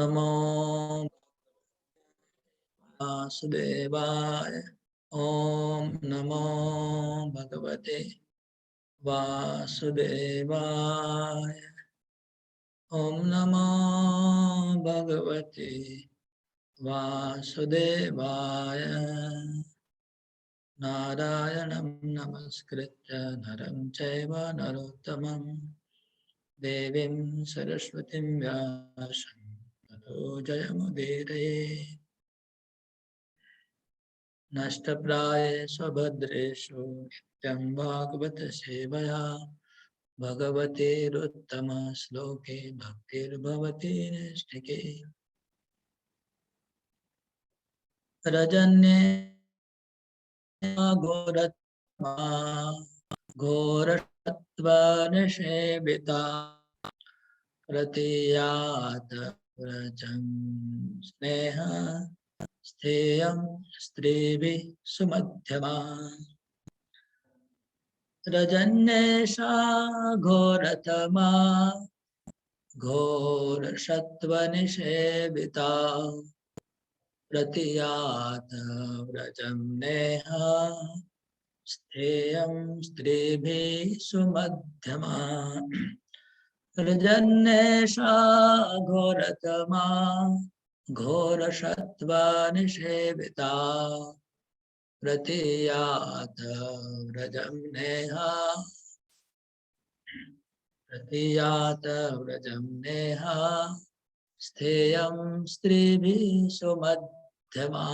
नमो वासुदेवाय। ओम नमो भगवते वासुदेवाय। ओम नमो भगवते वासुदेवाय। नारायणं नमस्कृत्य नरं चैव नरोत्तमं देवीं सरस्वतीं व्यासं ततो जयमुदीरये। नष्टप्रायेषु भद्रेषु नित्यं भागवत सेवया भगवतेरुत्तमश्लोके भक्तिर्भवति नैष्ठिके। रजन्ये घोरत्मा घोरसत्त्वनिषेविता प्रतीयात् व्रजं स्नेह स्थेयं स्त्रीभिः सुमध्यमा। रजन्येषा घोरतमा घोरसत्त्वनिषेविता प्रतीयात् व्रजं नेहा स्थेयं स्त्रीभिः सुमध्यमा। रजन्येषा घोरतमा घोरसत्त्वनिषेविता प्रतीयात् व्रजं नेहा प्रतीयात् व्रजं नेहा स्थेयं स्त्रीभिः सुमध्यमा।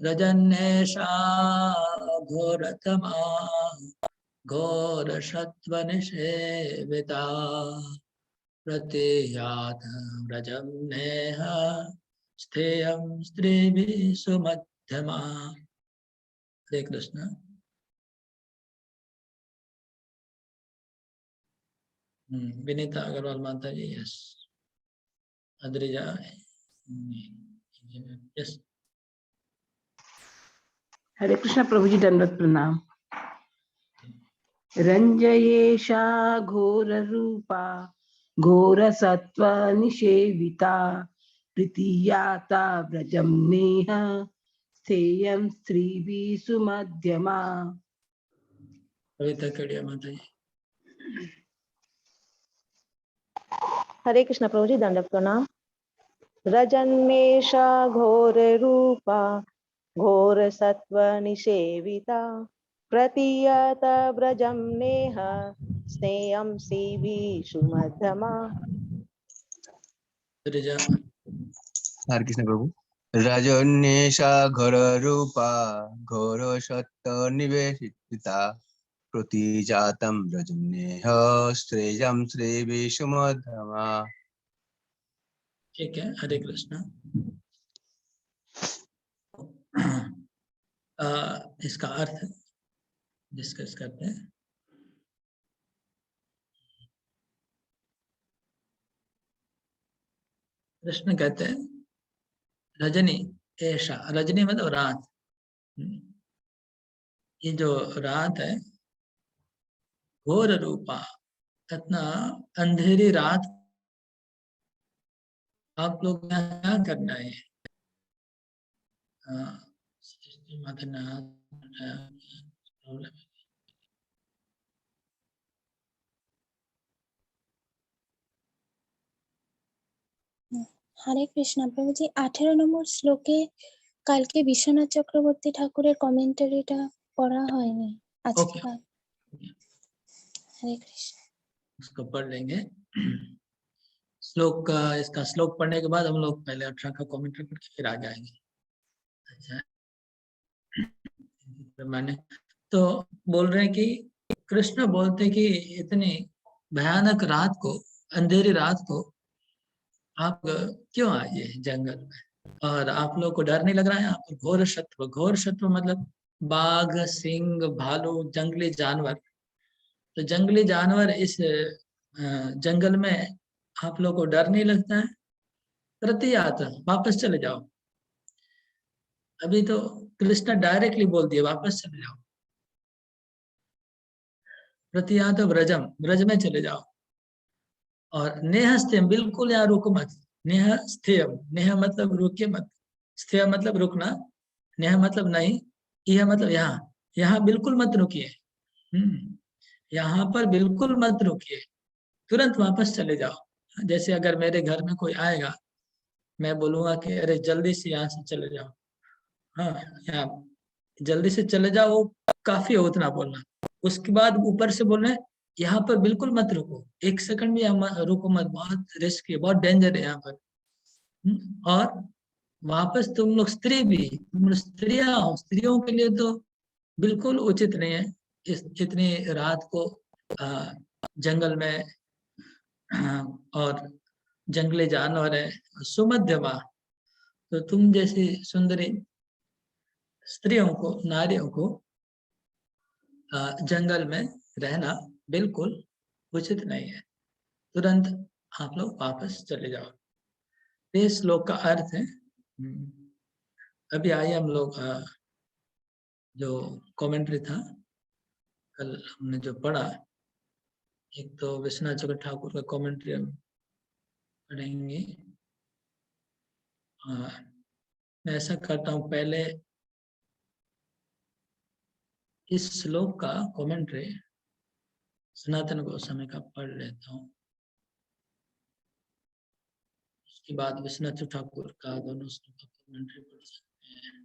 रजन्येषा घोरतमा घोरसत्त्वनिषेविता प्रतीयात् व्रजं नेहा स्थेयं स्त्रीभिः सुमध्यमा। हरे कृष्ण। विनीता अग्रवाल माता जी। यस। अद्रिजा। यस। हरे कृष्ण प्रभु जी, दंडवत प्रणाम। रंजयेशा घोर रूपा घोर सत्व निषेविता प्रीतियाता व्रजम नेह स्थेयं स्त्रीभिः सुमध्यमा। कविता कड़िया माता जी। हरे कृष्ण प्रभु जी, दंडवत प्रणाम। रजन्मेषा घोर रूपा घोर सत्व निषेविता प्रतीयत व्रजं नेह स्नेयं सीभिः सुमध्यमा। अद्रिजा। हरे कृष्ण प्रभु। रजन्येषा घोर रूपा घोर सत्व निवेशिता प्रतिजातं रजन्येह श्रेयं श्रेभिः सुमध्यमा। ठीक है। हरे कृष्ण। इसका अर्थ डिस्कस करते हैं। कृष्ण कहते हैं रजनी ऐशा, रजनी मतलब रात। ये जो रात है घोर रूपा, इतना अंधेरी रात आप लोग क्या करना है। হরে কৃষ্ণ প্রভুজি, 18 নম্বর শ্লোকে কালকে বিশ্বনাথ চক্রবর্তী ঠাকুরের কমেন্টারিটা পড়া হয়নি আজকে। हरे कृष्ण। उसको पढ़ लेंगे। श्लोक का, इसका श्लोक पढ़ने के बाद हम लोग पहले 18 का कमेंट्री पढ़ के फिर आगे आएंगे। अच्छा, मैंने तो बोल रहे हैं कि कृष्ण बोलते कि इतनी भयानक रात को, अंधेरी रात को आप क्यों आए जंगल में, और आप लोग को डर नहीं लग रहा है। आप घोर शत्रु, घोर शत्रु मतलब बाघ, सिंह, भालू, जंगली जानवर। तो जंगली जानवर इस जंगल में आप लोग को डर नहीं लगता है। प्रतियात, वापस चले जाओ। अभी तो कृष्ण डायरेक्टली बोल दिया वापस चले जाओ। प्रतियात व्रजम, व्रज में चले जाओ। और नेह स्थियम, बिल्कुल यहाँ रुको मत। नेह स्थियम, नेह मतलब रुके मत, स्थियम मतलब रुकना, नेह मतलब नहीं, यह मतलब यहाँ, यहाँ बिल्कुल मत रुकिए। यहाँ पर बिल्कुल मत रुकिए, तुरंत वापस चले जाओ। जैसे अगर मेरे घर में कोई आएगा, मैं बोलूंगा कि अरे जल्दी से यहाँ से चले जाओ, हाँ यहाँ जल्दी से चले जाओ, वो काफी है उतना बोलना। उसके बाद ऊपर से बोल रहे हैं यहाँ पर बिल्कुल मत रुको, 1 सेकंड भी रुको मत, बहुत रिस्क है, बहुत डेंजर है यहाँ पर। और वापस तुम लोग स्त्री भी, तुम लोग स्त्रियां हो, स्त्रियों के लिए तो बिल्कुल उचित नहीं है इतनी रात को जंगल में, और जंगली जानवर है, सुमध्यमा। तो तुम जैसी सुंदरी स्त्रियों को, नारियों को जंगल में रहना बिल्कुल उचित नहीं है, तुरंत आप लोग वापस चले जाओ। इस श्लोक का अर्थ है। अभी आइए हम लोग जो कमेंट्री था कल हमने जो पढ़ा, एक तो विश्वनाथ चक्र ठाकुर का कमेंट्री हम पढ़ेंगे। मैं ऐसा करता हूँ, पहले इस श्लोक का कमेंट्री सनातन गोस्वामी का पढ़ लेता हूँ, उसके बाद विश्वनाथ ठाकुर का दोनों श्लोक का कमेंट्री पढ़ सकते हैं।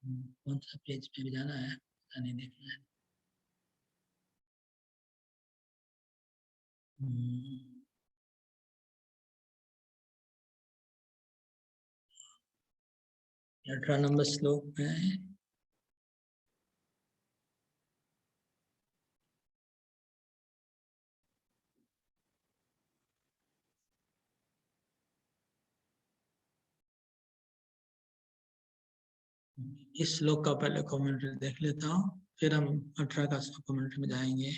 कौन सा पेज पे भी जाना है पता नहीं, देखना है। ये 18 नंबर श्लोक में इस श्लोक का पहले कमेंट्री देख लेता हूँ, फिर हम 18 का कमेंट्री में जाएंगे।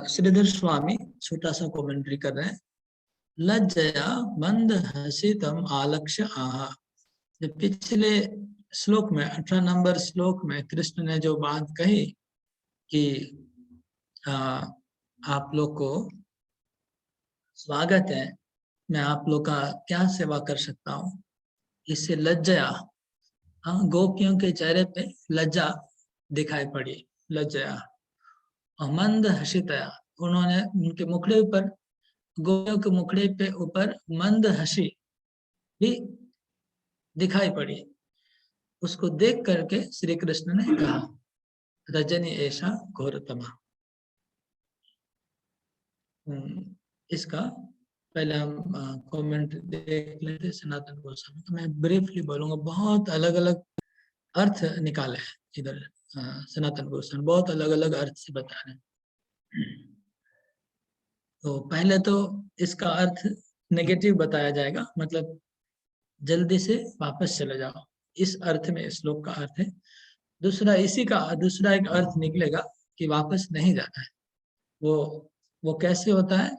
श्रीधर स्वामी छोटा सा कमेंट्री कर रहे हैं। लज्जया मंद हसितम आलक्ष्य आहा। पिछले श्लोक में 18 नंबर श्लोक में कृष्ण ने जो बात कही कि आप लोग को स्वागत है, मैं आप लोग का क्या सेवा कर सकता हूँ, इससे लज्जया, गोपियों के चेहरे पे लज्जा दिखाई पड़ी, लज्जया। मंद हसितया, उन्होंने उनके मुखड़े पर, गोपियों के मुखड़े पे ऊपर मंद हंसी भी दिखाई पड़ी। उसको देख करके श्री कृष्ण ने कहा रजनी ऐसा घोरतमा। इसका पहले हम कमेंट देख लेते सनातन गोस्वामी। तो मैं ब्रीफली बोलूंगा, बहुत अलग अलग अर्थ निकाले हैं इधर सनातन गोस्वामी, बहुत अलग अलग अर्थ से बता रहे हैं। तो पहले तो इसका अर्थ नेगेटिव बताया जाएगा, मतलब जल्दी से वापस चले जाओ, इस अर्थ में श्लोक का अर्थ है। दूसरा इसी का दूसरा एक अर्थ निकलेगा कि वापस नहीं जाना है। वो कैसे होता है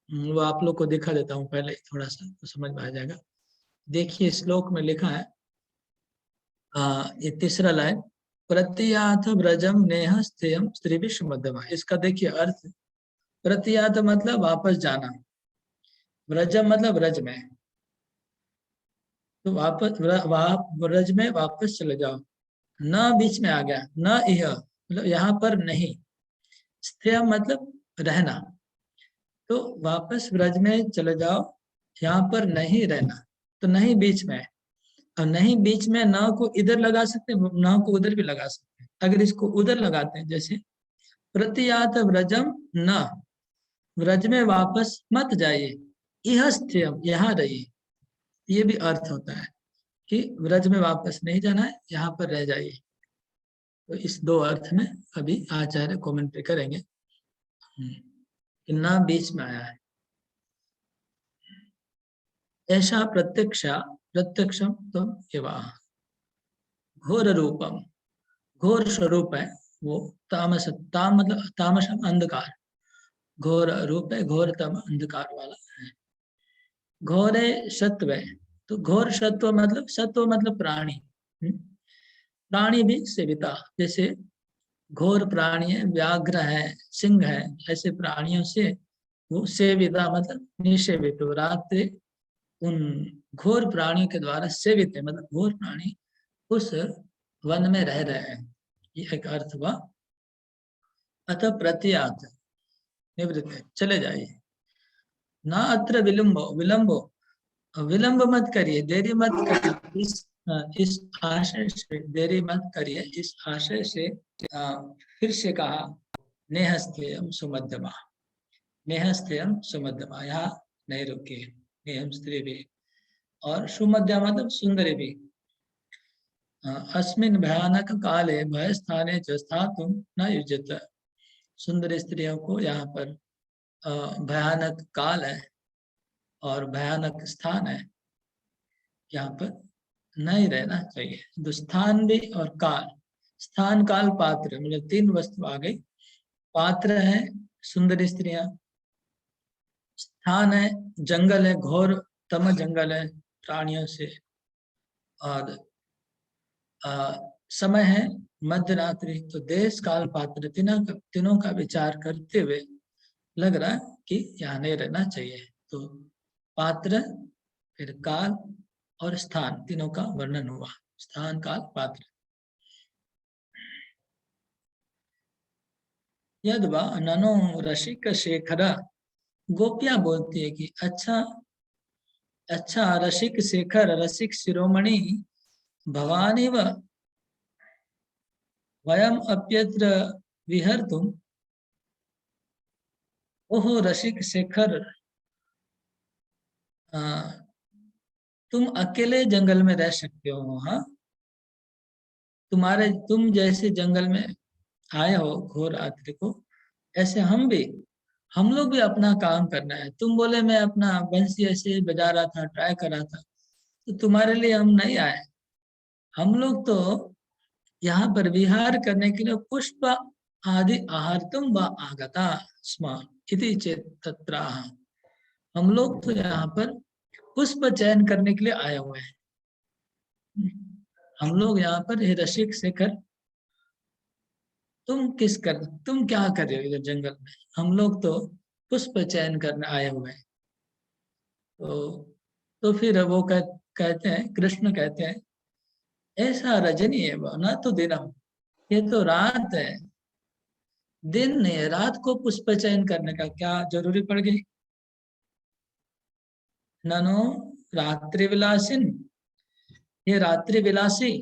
वो आप लोग को दिखा देता हूँ पहले, थोड़ा सा तो समझ में आ जाएगा। देखिए श्लोक में लिखा है, ये तीसरा लाइन, प्रतियाथ व्रजम नेह स्थेयम स्त्रीभिष मध्यमा। इसका देखिए अर्थ, प्रतियाथ मतलब वापस जाना, व्रजम मतलब व्रज में, तो वापस व्रज में वापस चले जाओ। न बीच में आ गया, न यह मतलब यहाँ पर नहीं, स्थिर मतलब रहना, तो वापस व्रज में चले जाओ, यहाँ पर नहीं रहना। तो नहीं बीच में, और नहीं बीच में न को इधर लगा सकते, न को उधर भी लगा सकते। अगर इसको उधर लगाते हैं, जैसे प्रतियात व्रजम न, व्रज में वापस मत जाइए, यह स्थिर यहाँ रहिए, ये भी अर्थ होता है कि व्रज में वापस नहीं जाना है, यहाँ पर रह जाइए। तो इस दो अर्थ में अभी आचार्य कमेंट्री करेंगे कि ना बीच में आया है। ऐसा प्रत्यक्षम तुम एवं घोर रूपम, घोर स्वरूप है वो, तामस, ताम मतलब तामस अंधकार, घोर रूप है, घोरतम अंधकार वाला है। घोरे सत्व, तो घोर सत्व मतलब प्राणी। प्राणी भी सेविता, जैसे घोर प्राणी है, व्याघ्र है, सिंह है, ऐसे प्राणियों से वो सेविता मतलब निषेवित, रात्रि उन घोर प्राणियों के द्वारा सेवित है, मतलब घोर प्राणी उस वन में रह रहे हैं, ये एक अर्थ हुआ। अतः प्रत्यात निवृत्त, चले जाइए। ना अत्र विलंबो, विलंब मत करिए, देरी मत करिए, इस आशय से देरी मत करिए, इस आशय से फिर से कहा नेहस्थेयम सुमध्यमा, नेहस्थेयम सुमध्यमा, यहाँ नहीं रुके, नेहम स्त्री भी और सुमध्या मतलब सुंदरी भी। अस्मिन भयानक काले भय स्थाने च स्थातुम न युज्यत, सुंदर स्त्रियों को यहाँ पर भयानक काल है और भयानक स्थान है, यहाँ पर नहीं रहना चाहिए। दुस्थान भी और काल, स्थान काल पात्र, मतलब तीन वस्तु आ गई। पात्र है सुंदर स्त्रियां, स्थान है जंगल है, घोर तम जंगल है प्राणियों से, और समय है मध्यरात्रि। तो देश काल पात्र तीनों का विचार करते हुए लग रहा है कि यहाँ नहीं रहना चाहिए। तो पात्र, फिर काल और स्थान, तीनों का वर्णन हुआ, स्थान काल पात्र। यद्वा ननो रसिक शेखर, गोपियां बोलती है कि अच्छा रसिक शेखर, रसिक शिरोमणि भवानी व वयम अप्यत्र विहर्तुम, ओहो रसिक शेखर, तुम अकेले जंगल में रह सकते हो, हाँ तुम जैसे जंगल में आए हो घोर रात्रि को, ऐसे हम लोग भी अपना काम करना है। तुम बोले मैं अपना बंसी ऐसे बजा रहा था, ट्राई कर रहा था, तो तुम्हारे लिए हम नहीं आए। हम लोग तो यहाँ पर विहार करने के लिए पुष्प आदि आहार तुम व आगता स्म इति चेत तत्राह, हम लोग तो यहाँ पर पुष्प चयन करने के लिए आए हुए हैं। हम लोग यहाँ पर हे रसिक शेखर, तुम क्या कर रहे हो इधर जंगल में? हम लोग तो पुष्प चयन करने आए हुए हैं। तो फिर वो कहते हैं, कृष्ण कहते हैं ऐसा रजनी है वो, न तो दिनम, ये तो रात है, दिन नहीं है। रात को पुष्प चयन करने का क्या जरूरी पड़ गई? ननो रात्रि विलासिन, ये रात्रि विलासी,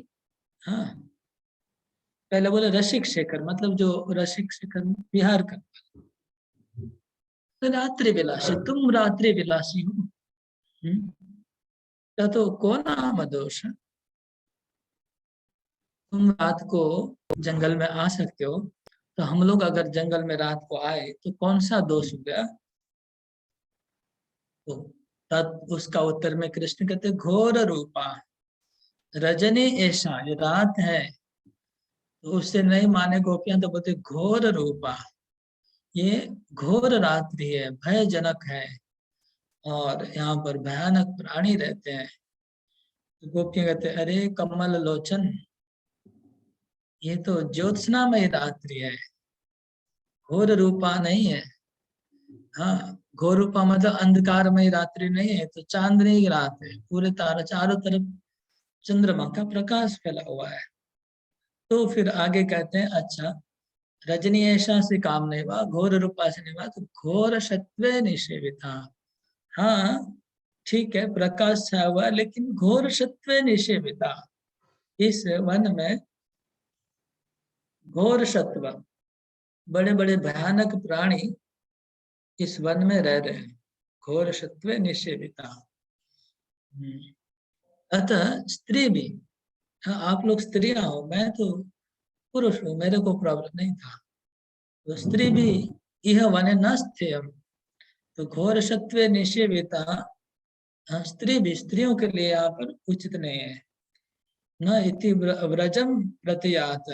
हाँ पहले बोले रसिक शेखर, मतलब जो रसिक शेखर विहार कर, तो रात्रि विलासी, तुम रात्रि विलासी हो। तो कौन नाम दोष है? तुम रात को जंगल में आ सकते हो, तो हम लोग अगर जंगल में रात को आए तो कौन सा दोष हो गया? तो तब उसका उत्तर में कृष्ण कहते घोर रूपा रजनी ऐसा, ये रात है, तो उससे नहीं माने गोपियां तो बोलते घोर रूपा, ये घोर रात्रि है, भयजनक है और यहाँ पर भयानक प्राणी रहते हैं। तो गोपियां कहते अरे कमल लोचन, ये तो ज्योत्सनामय रात्रि है, घोर रूपा नहीं है। हाँ घोर रूपा मतलब अंधकारमय रात्रि नहीं है, तो चांदनी की रात है, पूरे तारा चारों तरफ चंद्रमा का प्रकाश फैला हुआ है। तो फिर आगे कहते हैं अच्छा रजनी ऐसा से काम नहीं हुआ, घोर रूपा से नहीं हुआ, तो घोर सत्वे निषेविता। हाँ ठीक है प्रकाश छाया हुआ, लेकिन घोर सत्वे निषेविता, इस वन में घोर सत्व, बड़े बड़े भयानक प्राणी इस वन में रह रहे हैं, घोर सत्वे निषेविता। अतः स्त्री भी, हाँ आप लोग स्त्रियां हो, मैं तो पुरुष हूँ, मेरे को प्रॉब्लम नहीं था, तो स्त्री भी यह वने न स्थेयम, तो घोर सत्वे निषेविता, स्त्री भी, स्त्रियों के लिए यहाँ पर उचित नहीं है। न इति व्रजम प्रतियात,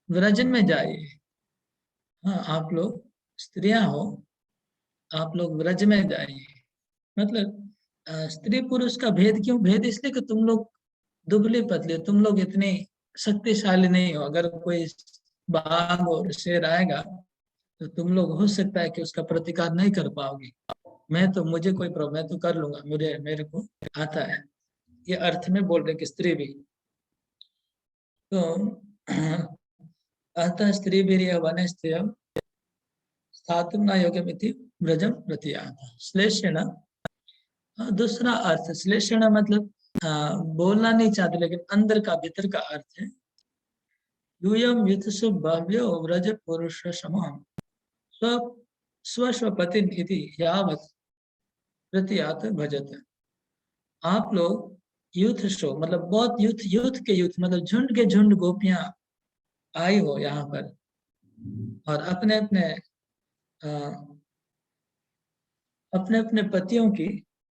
व्रज में जाइए। हाँ आप लोग स्त्रियां हो, आप लोग व्रज में जाइए, मतलब स्त्री पुरुष का भेद क्यों? भेद इसलिए कि तुम लोग दुबले पतले, तुम लोग इतने शक्तिशाली नहीं हो। अगर कोई बाघ और शेर आएगा तो तुम लोग हो सकता है कि उसका प्रतिकार नहीं कर पाओगे। मुझे कोई प्रॉब्लम, मैं तो कर लूंगा, मेरे को आता है। ये अर्थ में बोल रहे कि स्त्री भी तो अतः स्त्री भी वनस्त्रिय स्थातुम न योग्यमिति व्रजम प्रतियात। श्लेषण दूसरा अर्थ, श्लेषण मतलब बोलना नहीं चाहते लेकिन अंदर का भीतर का अर्थ है। यूयम युतसु भव्यो व्रज पुरुष समूहम स्वस्वपतिन इति यावत् प्रतियात भजत। आप लोग यूथ शो मतलब बहुत यूथ के यूथ मतलब झुंड के झुंड गोपियां आई हो यहाँ पर और अपने अपने पतियों की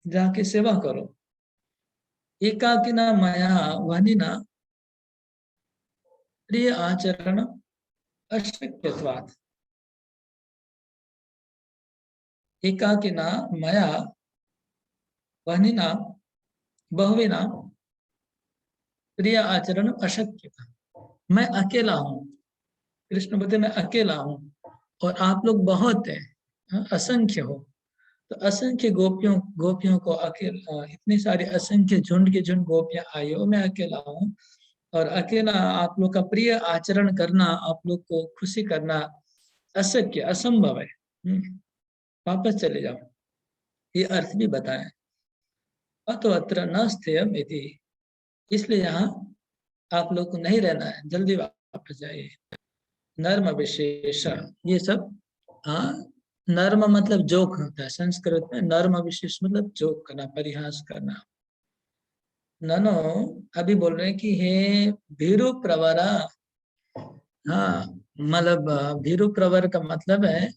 जाके सेवा करो। एकाकिना मया वनिना प्रिय आचरण अशक्यत्वात्। एकाकिना मया वनिना बहुविना प्रिय आचरण अशक्य। मैं अकेला हूँ, कृष्ण बोलते मैं अकेला हूँ और आप लोग बहुत हैं, असंख्य हो। तो असंख्य गोपियों को अकेला, इतनी सारी असंख्य झुंड के झुंड गोपियां आई हो, मैं अकेला हूँ और अकेला आप लोग का प्रिय आचरण करना, आप लोग को खुशी करना अशक्य, असंभव है। वापस चले जाओ, ये अर्थ भी बताया। अतो अत्र न स्थेयम इति, इसलिए यहाँ आप लोग को नहीं रहना है, जल्दी वापस जाइए। नर्म विशेष, ये सब नर्म मतलब जोक होता है संस्कृत में। नर्म विशेष मतलब जोक करना, परिहास करना। ननो अभी बोल रहे हैं कि हे भीरु प्रवरा, मतलब भीरु प्रवर का मतलब है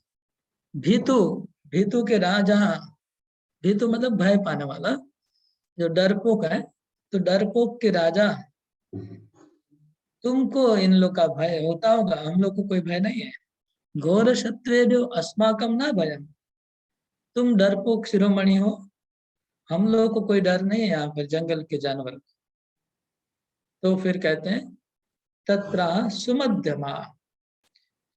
भीतु, भीतु के राजा। भीतु मतलब भय पाने वाला, जो डरपोक है। तो डरपोक के राजा, तुमको इन लोग का भय होता होगा, हम लोग को कोई भय नहीं है। घोर शत्रुए जो अस्माकम ना भयम, तुम डरपोक शिरोमणि हो, हम लोगों को कोई डर नहीं है यहाँ पर जंगल के जानवर। तो फिर कहते हैं तत्रा सुमध्यमा,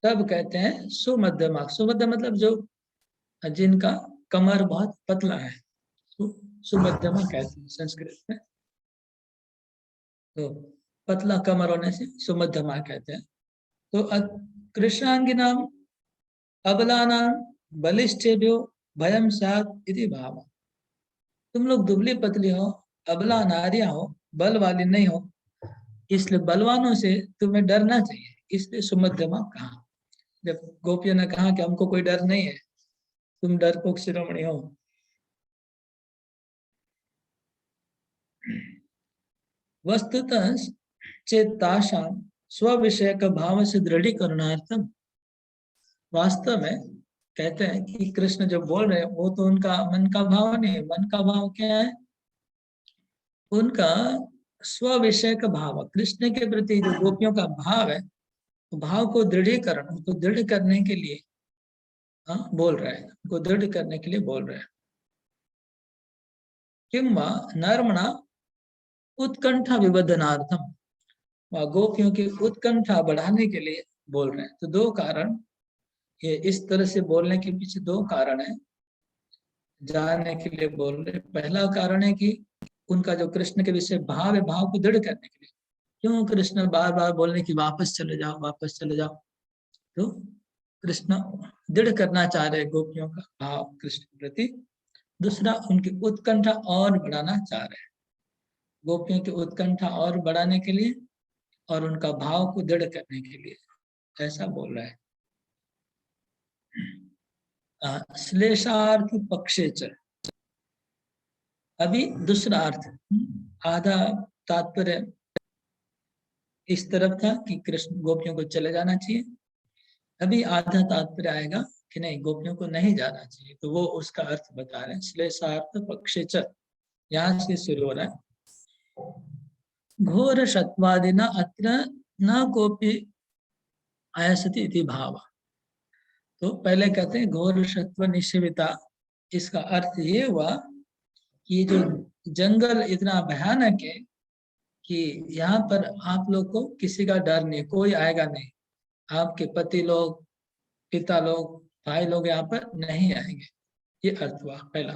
तब कहते हैं सुमध्यमा। सुमध्य मतलब जो जिनका कमर बहुत पतला है, सुमध्यमा कहते हैं संस्कृत में। तो पतला कमर होने से सुमध्यमा कहते हैं। तो कृष्णांगिनाम अबलानाम बलिष्ठेभ्यो भयम स्यात् इति भाव। तुम लोग दुबली पतली हो, अबला नारियां हो, बल वाली नहीं हो, इसलिए बलवानों से तुम्हें डरना चाहिए, इसलिए सुमध्यमा कहा। जब गोपियों ने कहा कि हमको कोई डर नहीं है, तुम डरपोक शिरोमणि हो। वस्तुतः चेताशां स्व-विषयक भाव से दृढ़ीकरणार्थम, वास्तव में कहते हैं कि कृष्ण जो बोल रहे हैं वो तो उनका मन का भाव नहीं है। मन का भाव क्या है? उनका स्व-विषय का भाव, कृष्ण के प्रति जो गोपियों का भाव है, भाव को दृढ़ीकरण, उनको दृढ़ करने के लिए बोल रहे हैं, उनको दृढ़ करने के लिए बोल रहे हैं। किंवा नर्मणा उत्कंठा विवर्धनार्थम, गोपियों की उत्कंठा बढ़ाने के लिए बोल रहे हैं। तो दो कारण, ये इस तरह से बोलने के पीछे दो कारण है, जानने के लिए बोल रहे हैं। पहला कारण है कि उनका जो कृष्ण के विषय भाव है, भाव को दृढ़ करने के लिए। क्यों कृष्ण बार बार बोलने की वापस चले जाओ, वापस चले जाओ? तो कृष्ण दृढ़ करना चाह रहे गोपियों का भाव कृष्ण के प्रति। दूसरा, उनकी उत्कंठा और बढ़ाना चाह रहे हैं, गोपियों की उत्कंठा और बढ़ाने के लिए और उनका भाव को दृढ़ करने के लिए, ऐसा बोल रहा है। श्लेषार्थ पक्षे च, अभी दूसरा अर्थ, आधा तात्पर्य इस तरफ था कि कृष्ण गोपियों को चले जाना चाहिए, अभी आधा तात्पर्य आएगा कि नहीं, गोपियों को नहीं जाना चाहिए। तो वो उसका अर्थ बता रहे हैं। श्लेषार्थ पक्षे च, यहाँ से शुरू हो रहा है। घोर शत्वादिना अत्र न कोपी आयसति इति भाव। तो पहले कहते हैं घोर शत्व निषेविता, इसका अर्थ ये हुआ कि ये जो जंगल इतना भयानक है कि यहाँ पर आप लोग को किसी का डर नहीं, कोई आएगा नहीं, आपके पति लोग, पिता लोग, भाई लोग यहाँ पर नहीं आएंगे। ये अर्थ हुआ पहला।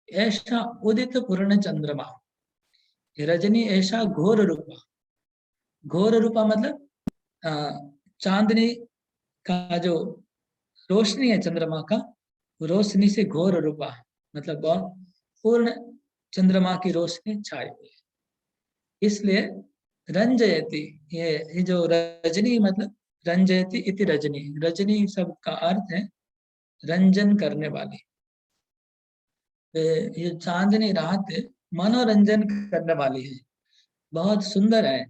ऐसा उदित पूर्ण चंद्रमा, रजनी ऐसा घोर रूपा। घोर रूपा मतलब चांदनी का जो रोशनी है चंद्रमा का, रोशनी से घोर रूपा मतलब बहुत पूर्ण चंद्रमा की रोशनी छाई हुई है। इसलिए रंजयति, ये जो रजनी मतलब रंजयति इति रजनी, रजनी शब्द का अर्थ है रंजन करने वाली। ये चांदनी रात मनोरंजन करने वाली है, बहुत सुंदर है।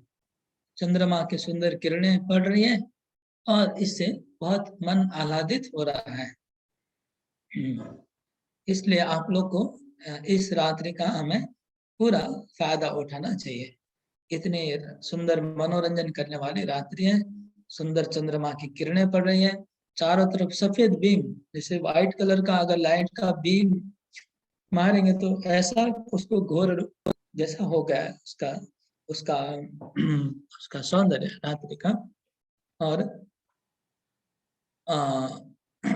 चंद्रमा की सुंदर किरणें पड़ रही हैं और इससे बहुत मन आह्लादित हो रहा है। इसलिए आप लोग को इस रात्रि का हमें पूरा फायदा उठाना चाहिए। इतनी सुंदर मनोरंजन करने वाली रात्रि है, सुंदर चंद्रमा की किरणें पड़ रही है, चारों तरफ सफेद बीम, जैसे व्हाइट कलर का अगर लाइट का बीम मारेंगे तो ऐसा उसको घोर जैसा हो गया है उसका उसका उसका सौंदर्य रात्रि का। और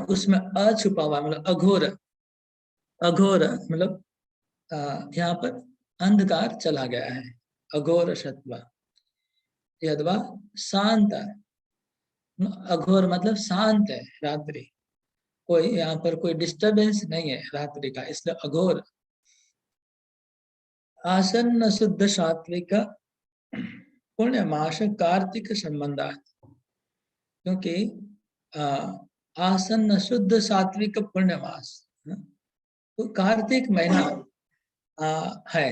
उसमें अछुपा हुआ मतलब अघोर, अघोर मतलब यहाँ पर अंधकार चला गया है। अघोर सत्वा यद्वा शांत, अघोर मतलब शांत है रात्रि, कोई यहाँ पर कोई डिस्टरबेंस नहीं है रात्रि का, इसलिए अघोर। आसन्न शुद्ध सात्विक पुण्य मास कार्तिक संबंधात, क्योंकि आसन्न शुद्ध सात्विक पुण्य मास, तो कार्तिक महीना है।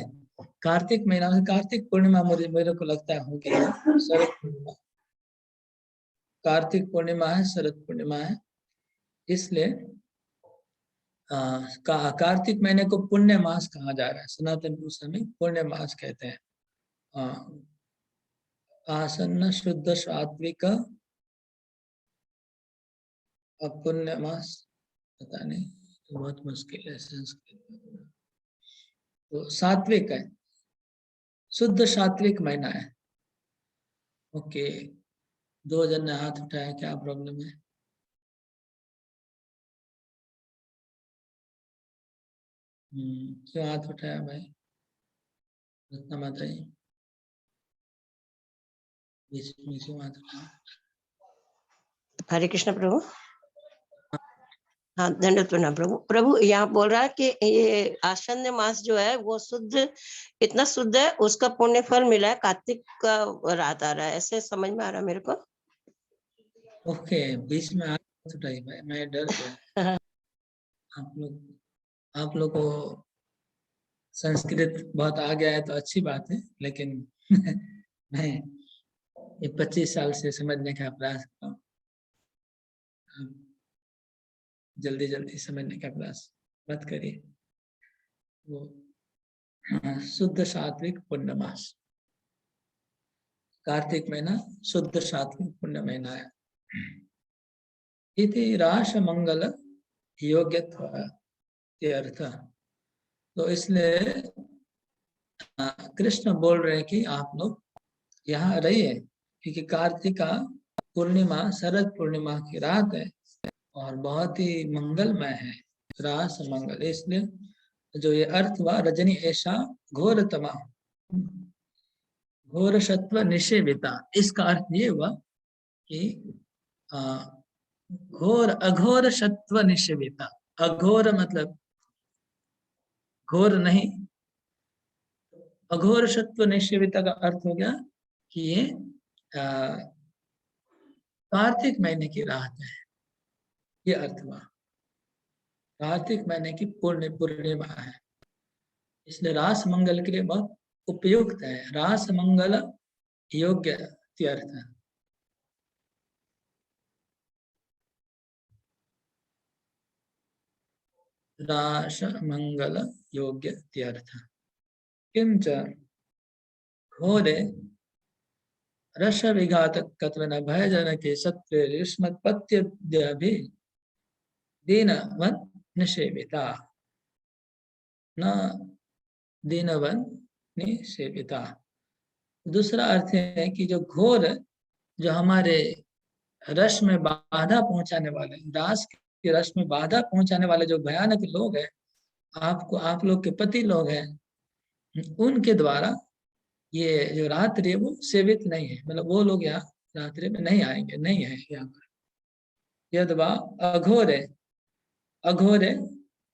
कार्तिक महीना में कार्तिक पूर्णिमा मेरे को लगता है होगी, शरद पूर्णिमा, कार्तिक पूर्णिमा है, शरद पूर्णिमा है। इसलिए कार्तिक महीने को पुण्य मास कहा जा रहा है। सनातन पुरुष में पुण्य मास कहते हैं। आसन्न शुद्ध सात्विक पुण्य मास, पता नहीं, तो बहुत मुश्किल है संस्कृत। तो सात्विक है, शुद्ध सात्विक महीना है। ओके, 2 जन ने हाथ उठाया, क्या प्रॉब्लम है? क्यों हाथ उठाया भाई? रत्ना माता जी बीच में क्यों हाथ उठाया? हरे कृष्ण प्रभु। हाँ, दंडवत प्रणाम प्रभु। प्रभु यहाँ बोल रहा है कि ये आश्वन्य मास जो है वो शुद्ध, इतना शुद्ध है, उसका पुण्य फल मिला है, कार्तिक का रात आ रहा है, ऐसे समझ में आ रहा है मेरे को। ओके, बीच में हाथ उठाई भाई, मैं डर गया। आप लोग को संस्कृत बहुत आ गया है तो अच्छी बात है, लेकिन मैं ये 25 साल से समझने का प्रयास करता हूँ। जल्दी जल्दी समझने का प्रयास मत करिए। वो शुद्ध सात्विक पुण्य मास, कार्तिक महीना शुद्ध सात्विक पुण्य महीना है। इति राश मंगल योग्यत्व अर्थ, तो इसलिए कृष्ण बोल रहे हैं कि आप लोग यहाँ रहिए, क्योंकि कार्तिका पूर्णिमा शरद पूर्णिमा की रात है और बहुत ही मंगलमय है, रास मंगल। इसलिए जो ये अर्थ हुआ रजनी ऐसा घोरतमा, घोर सत्व निषेविता, इसका अर्थ ये हुआ कि घोर अघोर सत्व निषेविता। अघोर मतलब घोर नहीं, अघोर सत्व निषेविता का अर्थ हो गया कि ये कार्तिक महीने की रात है, ये अर्थ हुआ। कार्तिक महीने की पूर्णिमा है, इसलिए रास मंगल के लिए बहुत उपयुक्त है। रास मंगल योग्य अर्थ, रास मंगल योग्य अर्थ। किंच घोरे रस विघातकत्वेन भयजनके सत्वे युष्मत्पत्त्यद्याभि दीनवत् निषेविता। न दीनवन निसेविता। दूसरा अर्थ है कि जो घोर, जो हमारे रस में बाधा पहुंचाने वाले, रास के रस में बाधा पहुंचाने वाले जो भयानक लोग हैं, आपको, आप लोग के पति लोग हैं, उनके द्वारा ये जो रात्रि है वो सेवित नहीं है, मतलब वो लोग यहाँ रात्रि में नहीं आएंगे, नहीं है यहाँ पर। यदवा अघोरे, अघोरे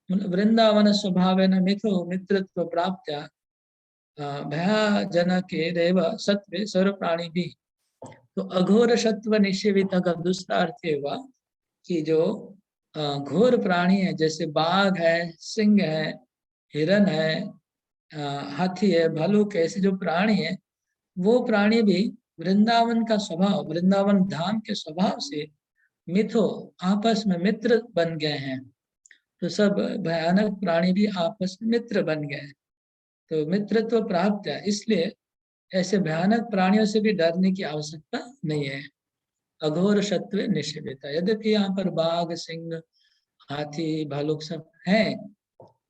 मतलब वृंदावन स्वभाव न मिथो मित्रत्व प्राप्त्या भयाजनके रेव सत्वे सर्व प्राणी भी। तो अघोर सत्व निषेवित का दूसरा अर्थ हुआ कि जो घोर प्राणी है, जैसे बाघ है, सिंह है, हिरन है, हाथी है, भालू, ऐसे जो प्राणी है, वो प्राणी भी वृंदावन का स्वभाव, वृंदावन धाम के स्वभाव से मिथो, आपस में मित्र बन गए हैं। तो सब भयानक प्राणी भी आपस में मित्र बन गए हैं। तो मित्रत्व प्राप्त है, इसलिए ऐसे भयानक प्राणियों से भी डरने की आवश्यकता नहीं है। अघोर सत्व निषेविता। यद्यपि यहाँ पर बाघ, सिंह, हाथी, भालू सब हैं,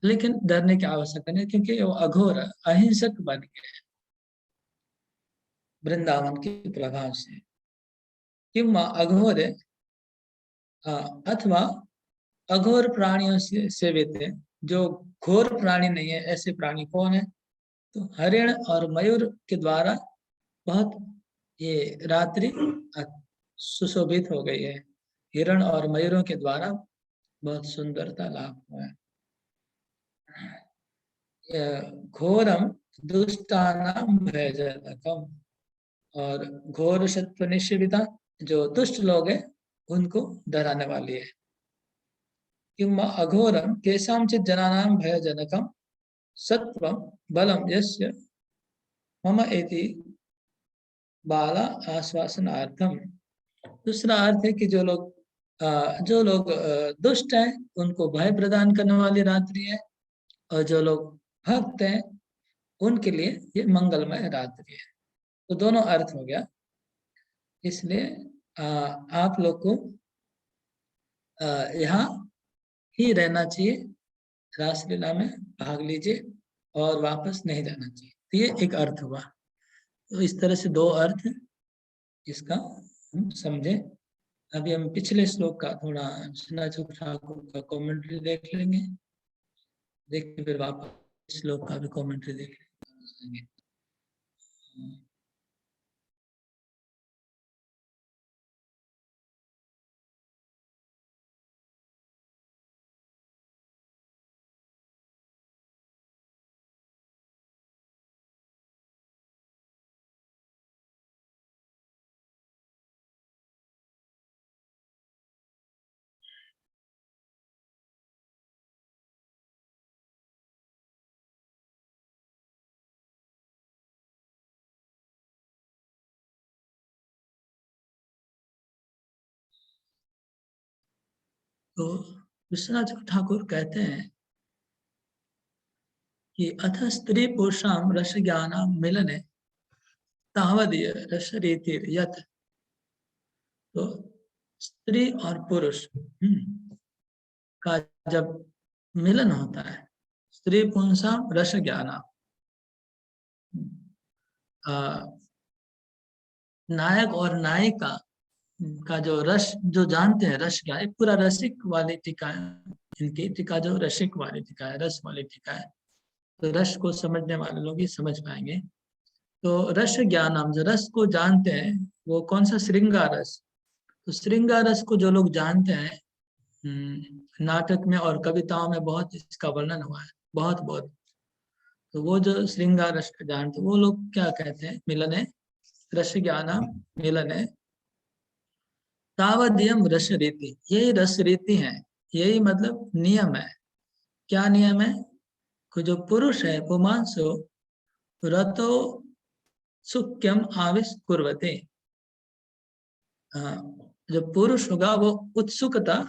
लेकिन डरने की आवश्यकता नहीं, क्योंकि वो अघोर, अहिंसक बन गए वृंदावन के प्रभाव से। किंवा अघोर, अथवा अघोर प्राणियों से सेवित है, जो घोर प्राणी नहीं है। ऐसे प्राणी कौन है? तो हरिण और मयूर के द्वारा बहुत ये रात्रि सुशोभित हो गई है। हिरण और मयूरों के द्वारा बहुत सुंदरता लाभ हुआ है। घोरम दुष्टानाम भयजनकम, और घोर सत्व निषेविता, जो दुष्ट लोग हैं उनको डराने वाली है। किंवा अघोरम केषांचित् जनानां भयजनकम सत्वम बलम यस्य मम इति बाला आश्वासनार्थम। दूसरा अर्थ है कि जो लोग दुष्ट हैं उनको भय प्रदान करने वाली रात्रि है, और जो लोग भक्त हैं उनके लिए ये मंगलमय रात्रि है। तो दोनों अर्थ हो गया। इसलिए आप लोग को यहाँ ही रहना चाहिए, रासलीला में भाग लीजिए और वापस नहीं जाना चाहिए। तो ये एक अर्थ हुआ। तो इस तरह से दो अर्थ इसका हम समझे। अभी हम पिछले श्लोक का थोड़ा सन्नाचक ठाकुर का कमेंट्री देख लेंगे, देख के फिर वापस श्लोक का भी कमेंट्री देख लेंगे। तो विश्वनाथ ठाकुर कहते हैं कि अथ स्त्री पुरुषाम रस ज्ञानाम मिलने तावदीय रस रीति यथ। तो स्त्री और पुरुष का जब मिलन होता है, स्त्री पुंसाम रस ज्ञानाम, नायक और नायिका का जो रस जो जानते हैं, रस क्या है, पूरा रसिक वाली टीका है इनकी। टीका जो रसिक वाली टीका है, रस वाली टीका है, तो रस को समझने वाले लोग ही समझ पाएंगे। तो रस ज्ञानम, जो रस को जानते हैं वो कौन सा? श्रृंगार रस। तो श्रृंगार रस को जो लोग जानते हैं, नाटक में और कविताओं में बहुत इसका वर्णन हुआ है, बहुत बहुत। तो वो जो श्रृंगार रस जानते, वो लोग क्या कहते हैं? मिलने रस ज्ञानम मिलने तावदीयम रस रीति। यही रस रीति है, यही मतलब नियम है। क्या नियम है? कि जो पुरुष है पुमांसो रतो सुख्यम आविश कुर्वते, जो पुरुष होगा वो उत्सुकता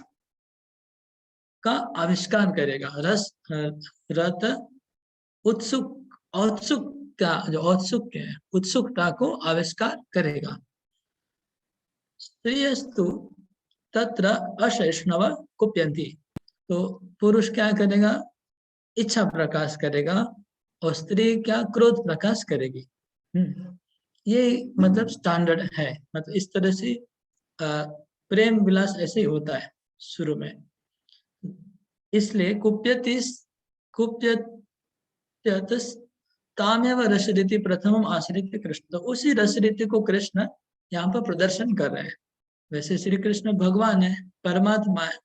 का आविष्कार करेगा। रस रत उत्सुक, औत्सुकता, जो औत्सुक है उत्सुकता को आविष्कार करेगा। स्त्रीयस्तु तत्र अशैष्णव कुप्यन्ति। तो पुरुष क्या करेगा? इच्छा प्रकाश करेगा और स्त्री क्या क्रोध प्रकाश करेगी। ये मतलब स्टैंडर्ड है, मतलब इस तरह से प्रेम विलास ऐसे ही होता है शुरू में। इसलिए कुप्यत्यतस तामेव रसरीति प्रथम आश्रित कृष्ण, तो उसी रसरीति को कृष्ण यहाँ पर प्रदर्शन कर रहे हैं। वैसे श्री कृष्ण भगवान है, परमात्मा है,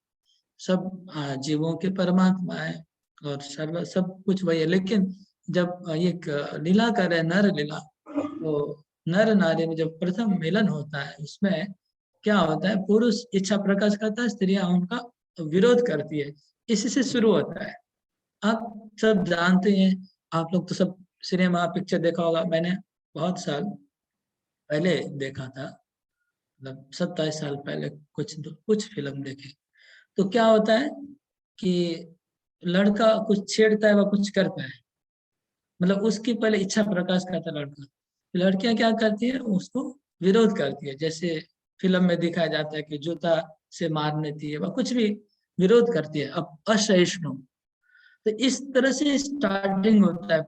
सब जीवों के परमात्मा है और सर्व सब कुछ वही है। लेकिन जब ये लीला कर रहे हैं, नर लीला, तो नर नारी में जब प्रथम मिलन होता है उसमें क्या होता है, पुरुष इच्छा प्रकाश करता है, स्त्रियां उनका विरोध करती है, इसी से शुरू होता है। आप सब जानते हैं, आप लोग तो सब सिनेमा पिक्चर देखा होगा, मैंने बहुत साल पहले देखा था, मतलब 27 साल पहले कुछ फिल्म देखे। तो क्या होता है कि लड़का कुछ छेड़ता है व कुछ करता है, मतलब उसकी पहले इच्छा प्रकाश करता है लड़का, लड़कियां क्या करती है, उसको विरोध करती है। जैसे फिल्म में दिखाया जाता है कि जूता से मार देती है व कुछ भी विरोध करती है, अब असहिष्णु। तो इस तरह से स्टार्टिंग होता है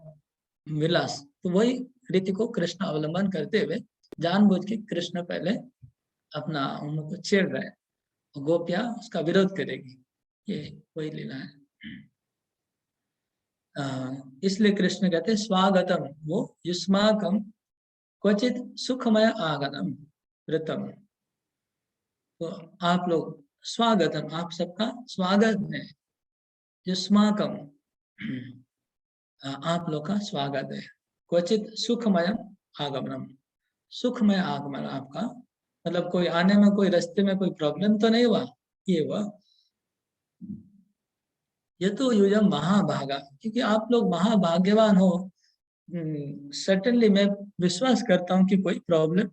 विलास। तो वही रीति को कृष्ण अवलंबन करते हुए जानबूझ के कृष्ण पहले अपना उनको छेड़ रहे हैं, गोपियां उसका विरोध करेगी, ये वही लीला है। इसलिए कृष्ण कहते हैं स्वागतम, वो युष्माकम क्वचित सुखमय आगतम व्रतम। तो आप लोग स्वागतम, आप सबका स्वागत है, युष्माकम आप लोग का स्वागत है, क्वचित सुखमय आगमनम, सुखमय आगमन आपका, मतलब कोई आने में कोई रास्ते में कोई प्रॉब्लम तो नहीं हुआ, ये हुआ। ये तो युजम महाभागा, क्योंकि आप लोग महाभाग्यवान हो। सर्टेनली मैं विश्वास करता हूँ कि कोई प्रॉब्लम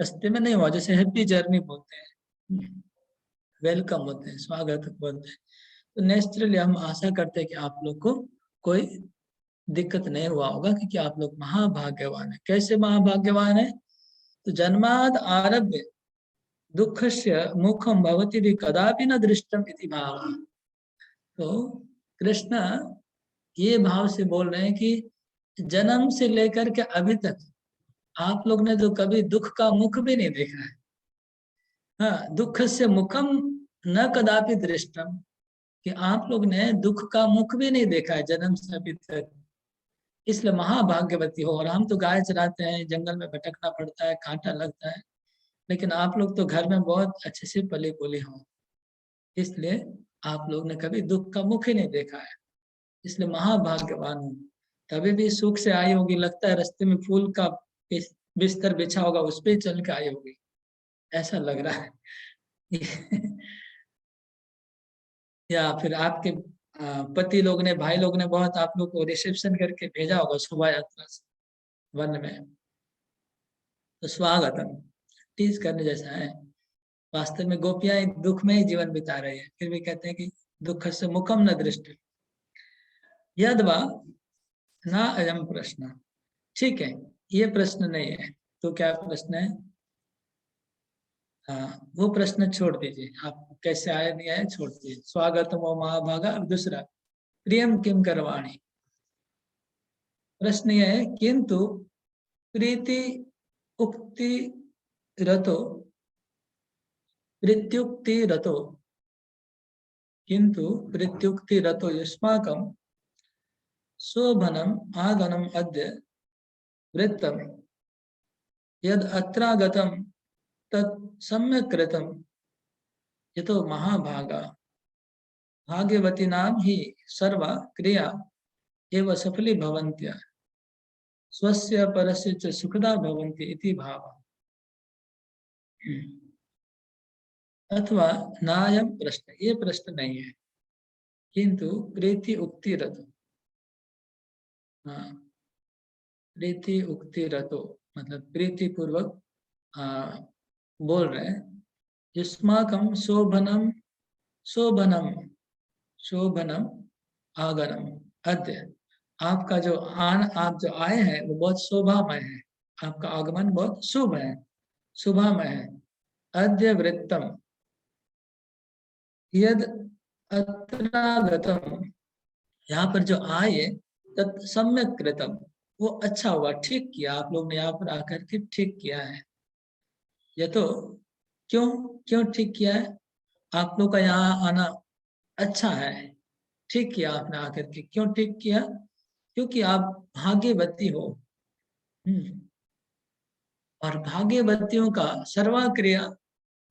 रास्ते में नहीं हुआ। जैसे हैप्पी जर्नी बोलते हैं, वेलकम बोलते हैं, स्वागत बोलते हैं, तो नेचुरली हम आशा करते हैं कि आप लोग को कोई दिक्कत नहीं हुआ होगा, क्योंकि आप लोग महाभाग्यवान है। कैसे महाभाग्यवान है, तो जन्माद आरभ्य दुःखस्य मुखम भवति भी कदापि न दृष्टम इति भाव। तो कृष्ण ये भाव से बोल रहे हैं कि जन्म से लेकर के अभी तक आप लोग ने तो कभी दुख का मुख भी नहीं देखा है। हाँ, दुख से मुखम न कदापि दृष्टम, कि आप लोग ने दुख का मुख भी नहीं देखा है जन्म से अभी तक, इसलिए महाभाग्यवती हो। और हम तो गाय चराते हैं, जंगल में भटकना पड़ता है, कांटा लगता है, लेकिन आप लोग तो घर में बहुत अच्छे से पले बोले हो, इसलिए आप लोग ने कभी दुख का मुख ही नहीं देखा है, इसलिए महाभाग्यवान हूँ। तभी भी सुख से आई होगी, लगता है रास्ते में फूल का बिस्तर बिछा होगा, उस पर चल के आई होगी, ऐसा लग रहा है। या फिर आपके पति लोग ने, भाई लोग ने बहुत आप लोग को रिसेप्शन करके भेजा होगा शोभा यात्रा से वन में, तो स्वागतम टीज करने जैसा है। वास्तव में गोपियां एक दुख में ही जीवन बिता रही है, फिर भी कहते हैं कि दुख से मुखम न दृष्टि यदवा ना अयम प्रश्न। ठीक है, ये प्रश्न नहीं है, तो क्या प्रश्न है? वो प्रश्न छोड़ दीजिए, आप कैसे आए नहीं आए छोड़ दीजिए। स्वागतम वो महाभागा। दूसरा, प्रियम किम करवाणी। प्रश्न यह है, किंतु प्रीति उक्ति रतो प्रत्युक्ति रतो, किंतु प्रत्युक्ति रतो युष्माकं शोभनम आगनम अद्य वृत्तम यद अत्रागतम तत् सम्यक् कृतम यतो महाभागा भाग्यवती नाम ही सर्वा क्रिया एव सफली भवन्त्य स्वस्य परस्य च सुखदा भवन्ति इति भाव। अथवा नायम प्रश्न, ये प्रश्न नहीं है, किंतु प्रीति उक्ति रतो, प्रीति उक्ति रतो मतलब प्रीति पूर्वक बोल रहे हैं। युष्माकं शोभनम शोभनम शोभनम आगनम अद्य, आपका जो आप जो आए हैं वो बहुत शोभामय है, आपका आगमन बहुत शुभ है, शुभामय है। अद्य वृत्तम यद अत्रागतम, यहाँ पर जो आए तत् सम्यक कृतम, वो अच्छा हुआ, ठीक किया आप लोग ने यहाँ पर आकर के, ठीक किया है। ये तो क्यों क्यों ठीक किया है? आप लोग का यहाँ आना अच्छा है, ठीक किया आपने आकर के। क्यों ठीक किया? क्योंकि आप भाग्यवती हो। और भाग्यवतियों का सर्वाक्रिया,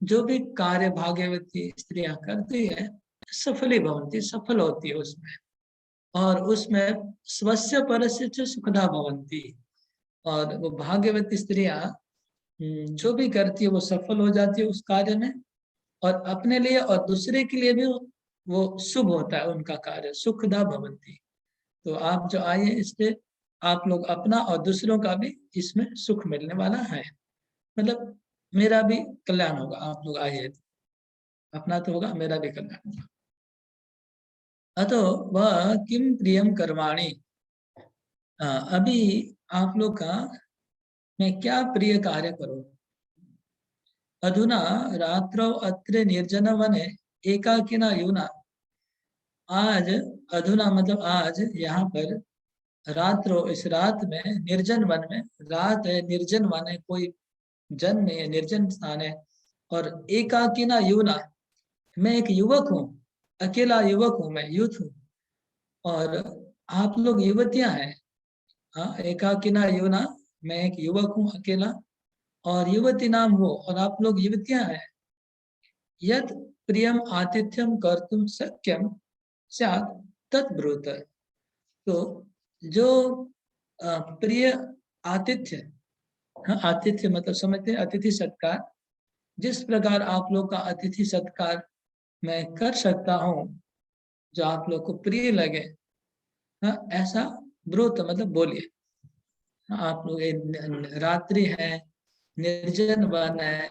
जो भी कार्य भाग्यवती स्त्रियां करती है, सफली भवंती, सफल होती है उसमें। और उसमें स्वस्य परस्य च सुखदा भवंती, और वो भाग्यवती स्त्रियां जो भी करती है वो सफल हो जाती है उस कार्य में, और अपने लिए और दूसरे के लिए भी वो शुभ होता है उनका कार्य, सुखदा भवंती। तो आप जो आए इससे आप लोग अपना और दूसरों का भी इसमें सुख मिलने वाला है, मतलब मेरा भी कल्याण होगा। आप लोग आए तो अपना तो होगा, मेरा भी कल्याण होगा। अतो वह किम प्रियम कर्माणि, अभी आप लोग का मैं क्या प्रिय कार्य करूं। अधुना रात्रौ अत्र निर्जन वने एकाकिना यूना, आज अधुना मतलब आज यहाँ पर, रात्रो इस रात में, निर्जन वन में, रात है निर्जन वन है, कोई जन नहीं है, निर्जन स्थान है। और एकाकिना यूना, मैं एक युवक हूँ, अकेला युवक हूँ, मैं यूथ हूँ, और आप लोग युवतियां हैं। हाँ, एकाकिना यूना, मैं एक युवक हूँ अकेला, और युवती नाम हो, और आप लोग युवतियां हैं। यद प्रियम आतिथ्यम कर्तुम शक्यम स्यात् तद्ब्रूत, तो जो प्रिय आतिथ्य, हाँ आतिथ्य मतलब समझते हैं अतिथि सत्कार, जिस प्रकार आप लोग का अतिथि सत्कार मैं कर सकता हूँ, जो आप लोग को प्रिय लगे, हाँ ऐसा ब्रूत मतलब बोलिए। आप लोग रात्रि है, निर्जन वन है,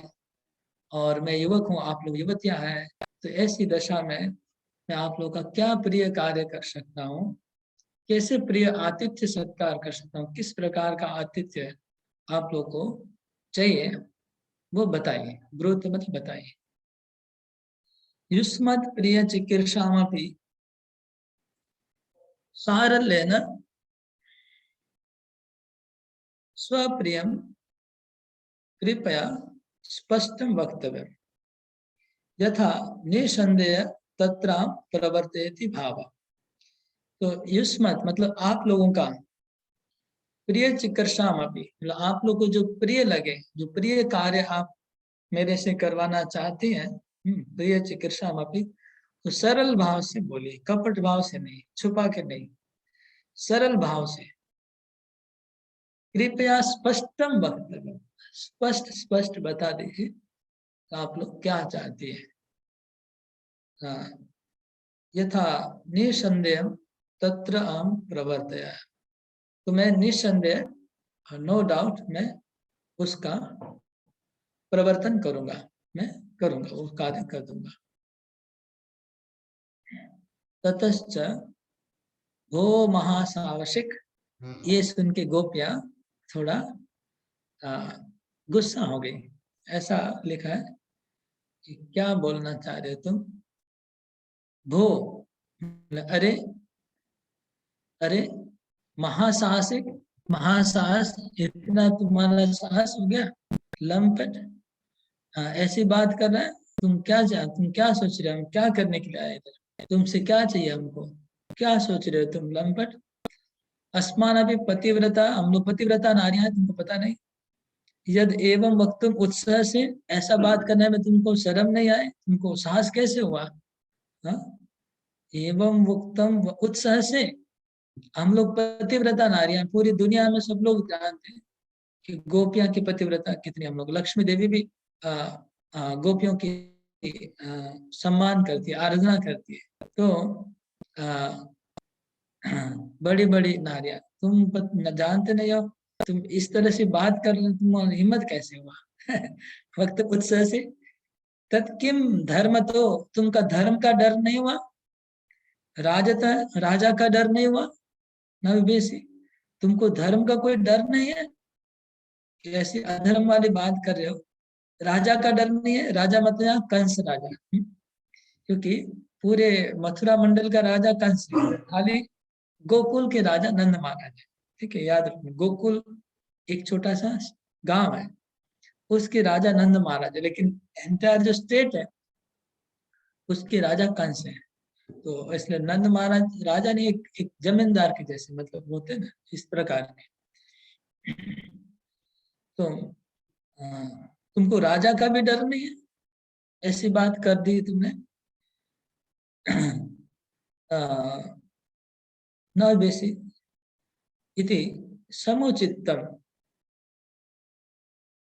और मैं युवक हूँ, आप लोग युवतियां हैं, तो ऐसी दशा में मैं आप लोग का क्या प्रिय कार्य कर सकता हूँ, कैसे प्रिय आतिथ्य सत्कार कर सकता हूँ, किस प्रकार का आतिथ्य आप लोग को चाहिए वो बताइए। ब्रूत मतलब बताइए। युष्मत् प्रिय चिकीर्षामपि सारल्येन स्वप्रियम कृपया स्पष्टं वक्तव्यम्, यथा निसंदेह तत्र प्रवर्तयति भाव। तो युष्मत् मतलब आप लोगों का, प्रिय चिकीर्षामपि मतलब आप लोग को जो प्रिय लगे, जो प्रिय कार्य आप मेरे से करवाना चाहते हैं, प्रिय चिकीर्षामपि, तो सरल भाव से बोलिए, कपट भाव से नहीं, छुपा के नहीं, सरल भाव से। कृपया स्पष्टम वक्तव्य, स्पष्ट स्पष्ट बता दीजिए आप लोग क्या चाहते हैं। यथा निसंदेह तत्र अहम प्रवर्तया, तो मैं निसंदेह, नो डाउट, मैं उसका प्रवर्तन करूंगा, मैं करूंगा, वो कार्य कर दूंगा। ततश्च गो महासावशिक, ये सुन के गोपियां थोड़ा गुस्सा हो गई। ऐसा लिखा है कि क्या बोलना चाह रहे हो तुम, भो अरे, अरे महासाहसिक, महासाहस, इतना तुम्हारा साहस हो गया, लंपट, ऐसी बात कर रहा है। तुम क्या सोच रहे हो, हम क्या करने के लिए आए इधर, तुमसे क्या चाहिए हमको, क्या सोच रहे हो तुम लंपट। अस्मान अभी पतिव्रता, हम लोग पतिव्रता नारियां, तुमको पता नहीं। यद एवं वक्तुम उत्साह से, ऐसा बात करने में तुमको शर्म नहीं आए, तुमको साहस कैसे हुआ। हाँ, एवं वक्तम उत्साह से, हम लोग पतिव्रता नारियां, पूरी दुनिया में सब लोग जानते हैं कि गोपियां की पतिव्रता कितनी। हम लोग लक्ष्मी देवी भी गोपियों की सम्मान करती है, आराधना करती है। तो बड़ी बड़ी नारियां, तुम जानते नहीं हो, तुम इस तरह से बात कर रहे, तुम हिम्मत कैसे हुआ। वक्त उत्साह से, तत्किम धर्म, तो तुमका धर्म का डर नहीं हुआ, राजा का डर नहीं हुआ, नवबेसी, तुमको धर्म का कोई डर नहीं है, ऐसी अधर्म वाली बात कर रहे हो। राजा का डर नहीं है, राजा मतलब यहाँ कंस राजा, क्योंकि पूरे मथुरा मंडल का राजा कंस है, खाली गोकुल के राजा नंद महाराज है, ठीक है, याद रखना। गोकुल एक छोटा सा गांव है, उसके राजा नंद महाराज है, लेकिन एंटायर जो स्टेट है उसके राजा कंस है। तो इसलिए नंद महाराज राजा ने एक जमींदार के जैसे मतलब होते हैं ना, इस प्रकार के। तो तुमको राजा का भी डर नहीं है, ऐसी बात कर दी तुमने। न बेसी इति समुचितम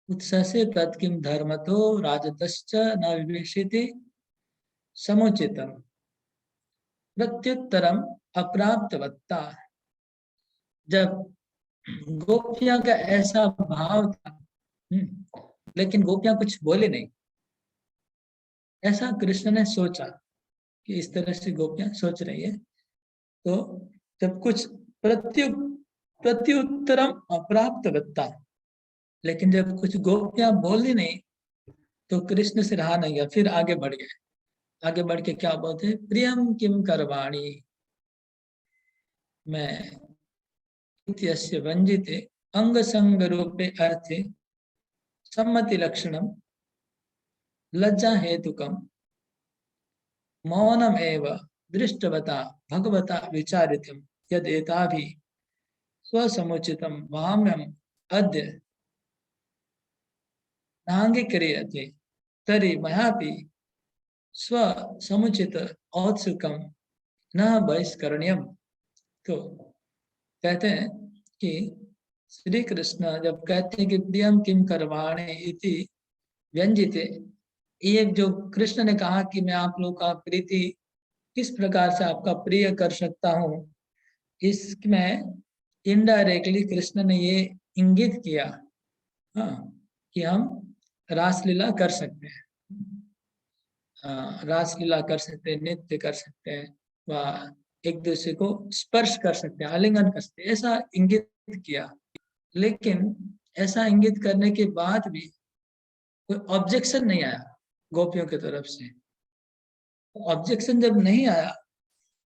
उत्ससे तत्किं धर्मतो राजतश्च न विवेशिति समुचितम प्रत्युत्तरम अप्राप्तवत्ता। जब गोपियां का ऐसा भाव था, लेकिन गोपियां कुछ बोले नहीं, ऐसा कृष्ण ने सोचा कि इस तरह से गोपियां सोच रही है। तो जब कुछ प्रत्युत्तरम अप्राप्तवत्ता, लेकिन जब कुछ गोपियां बोली नहीं तो कृष्ण से रहा नहीं गया, फिर आगे बढ़ गए। आगे बढ़ के क्या बोलते, प्रियम किम करवाणी मैं इत्यस्य वंजिते अंग संग रूपे अर्थे सम्मति लक्षणम लज्जा हेतुकम मौनम एव दृष्टवता भगवता विचारितम यद एताभि स्वसमुचितम वाम्यम अद्य नांगीक्रियते तर्हि मयापि स्वसमुचित औत्सुकम न बहिष्करणीयम। तो कहते हैं कि श्री कृष्ण जब कहते हैं कि प्रियम किम करवाणे इति व्यंजिते, ये जो कृष्ण ने कहा कि मैं आप लोगों का प्रीति किस प्रकार से आपका प्रिय कर सकता हूँ, इसमें इनडायरेक्टली कृष्ण ने ये इंगित किया, हाँ, कि हम रासलीला कर सकते हैं, रासलीला कर सकते हैं, नृत्य कर सकते हैं, व एक दूसरे को स्पर्श कर सकते हैं, आलिंगन कर सकते हैं, ऐसा इंगित किया। लेकिन ऐसा इंगित करने के बाद भी कोई ऑब्जेक्शन नहीं आया गोपियों की तरफ से। ऑब्जेक्शन जब नहीं आया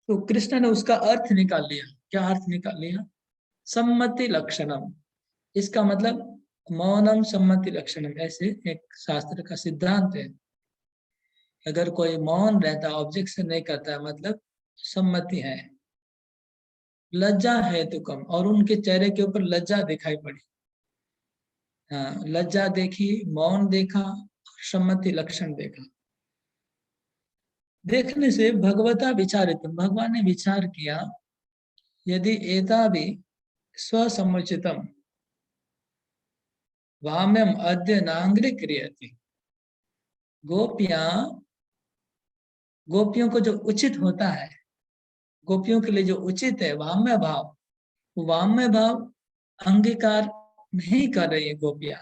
तो कृष्ण ने उसका अर्थ निकाल लिया। क्या अर्थ निकाल लिया? सम्मति लक्षणम। इसका मतलब मौनम सम्मति लक्षणम, ऐसे एक शास्त्र का सिद्धांत है। अगर कोई मौन रहता, ऑब्जेक्शन नहीं करता, मतलब सम्मति है। लज्जा है तो कम, और उनके चेहरे के ऊपर लज्जा दिखाई पड़ी। लज्जा देखी, मौन देखा, सम्मति लक्षण देखा। देखने से भगवता विचारित, भगवान ने विचार किया, यदि एता भी स्वसमुचितम वाम्यम अद्य नांग्रे क्रियति। गोपियों को जो उचित होता है, गोपियों के लिए जो उचित है वाम्य भाव, वाम्य भाव अंगीकार नहीं कर रही है गोपियां।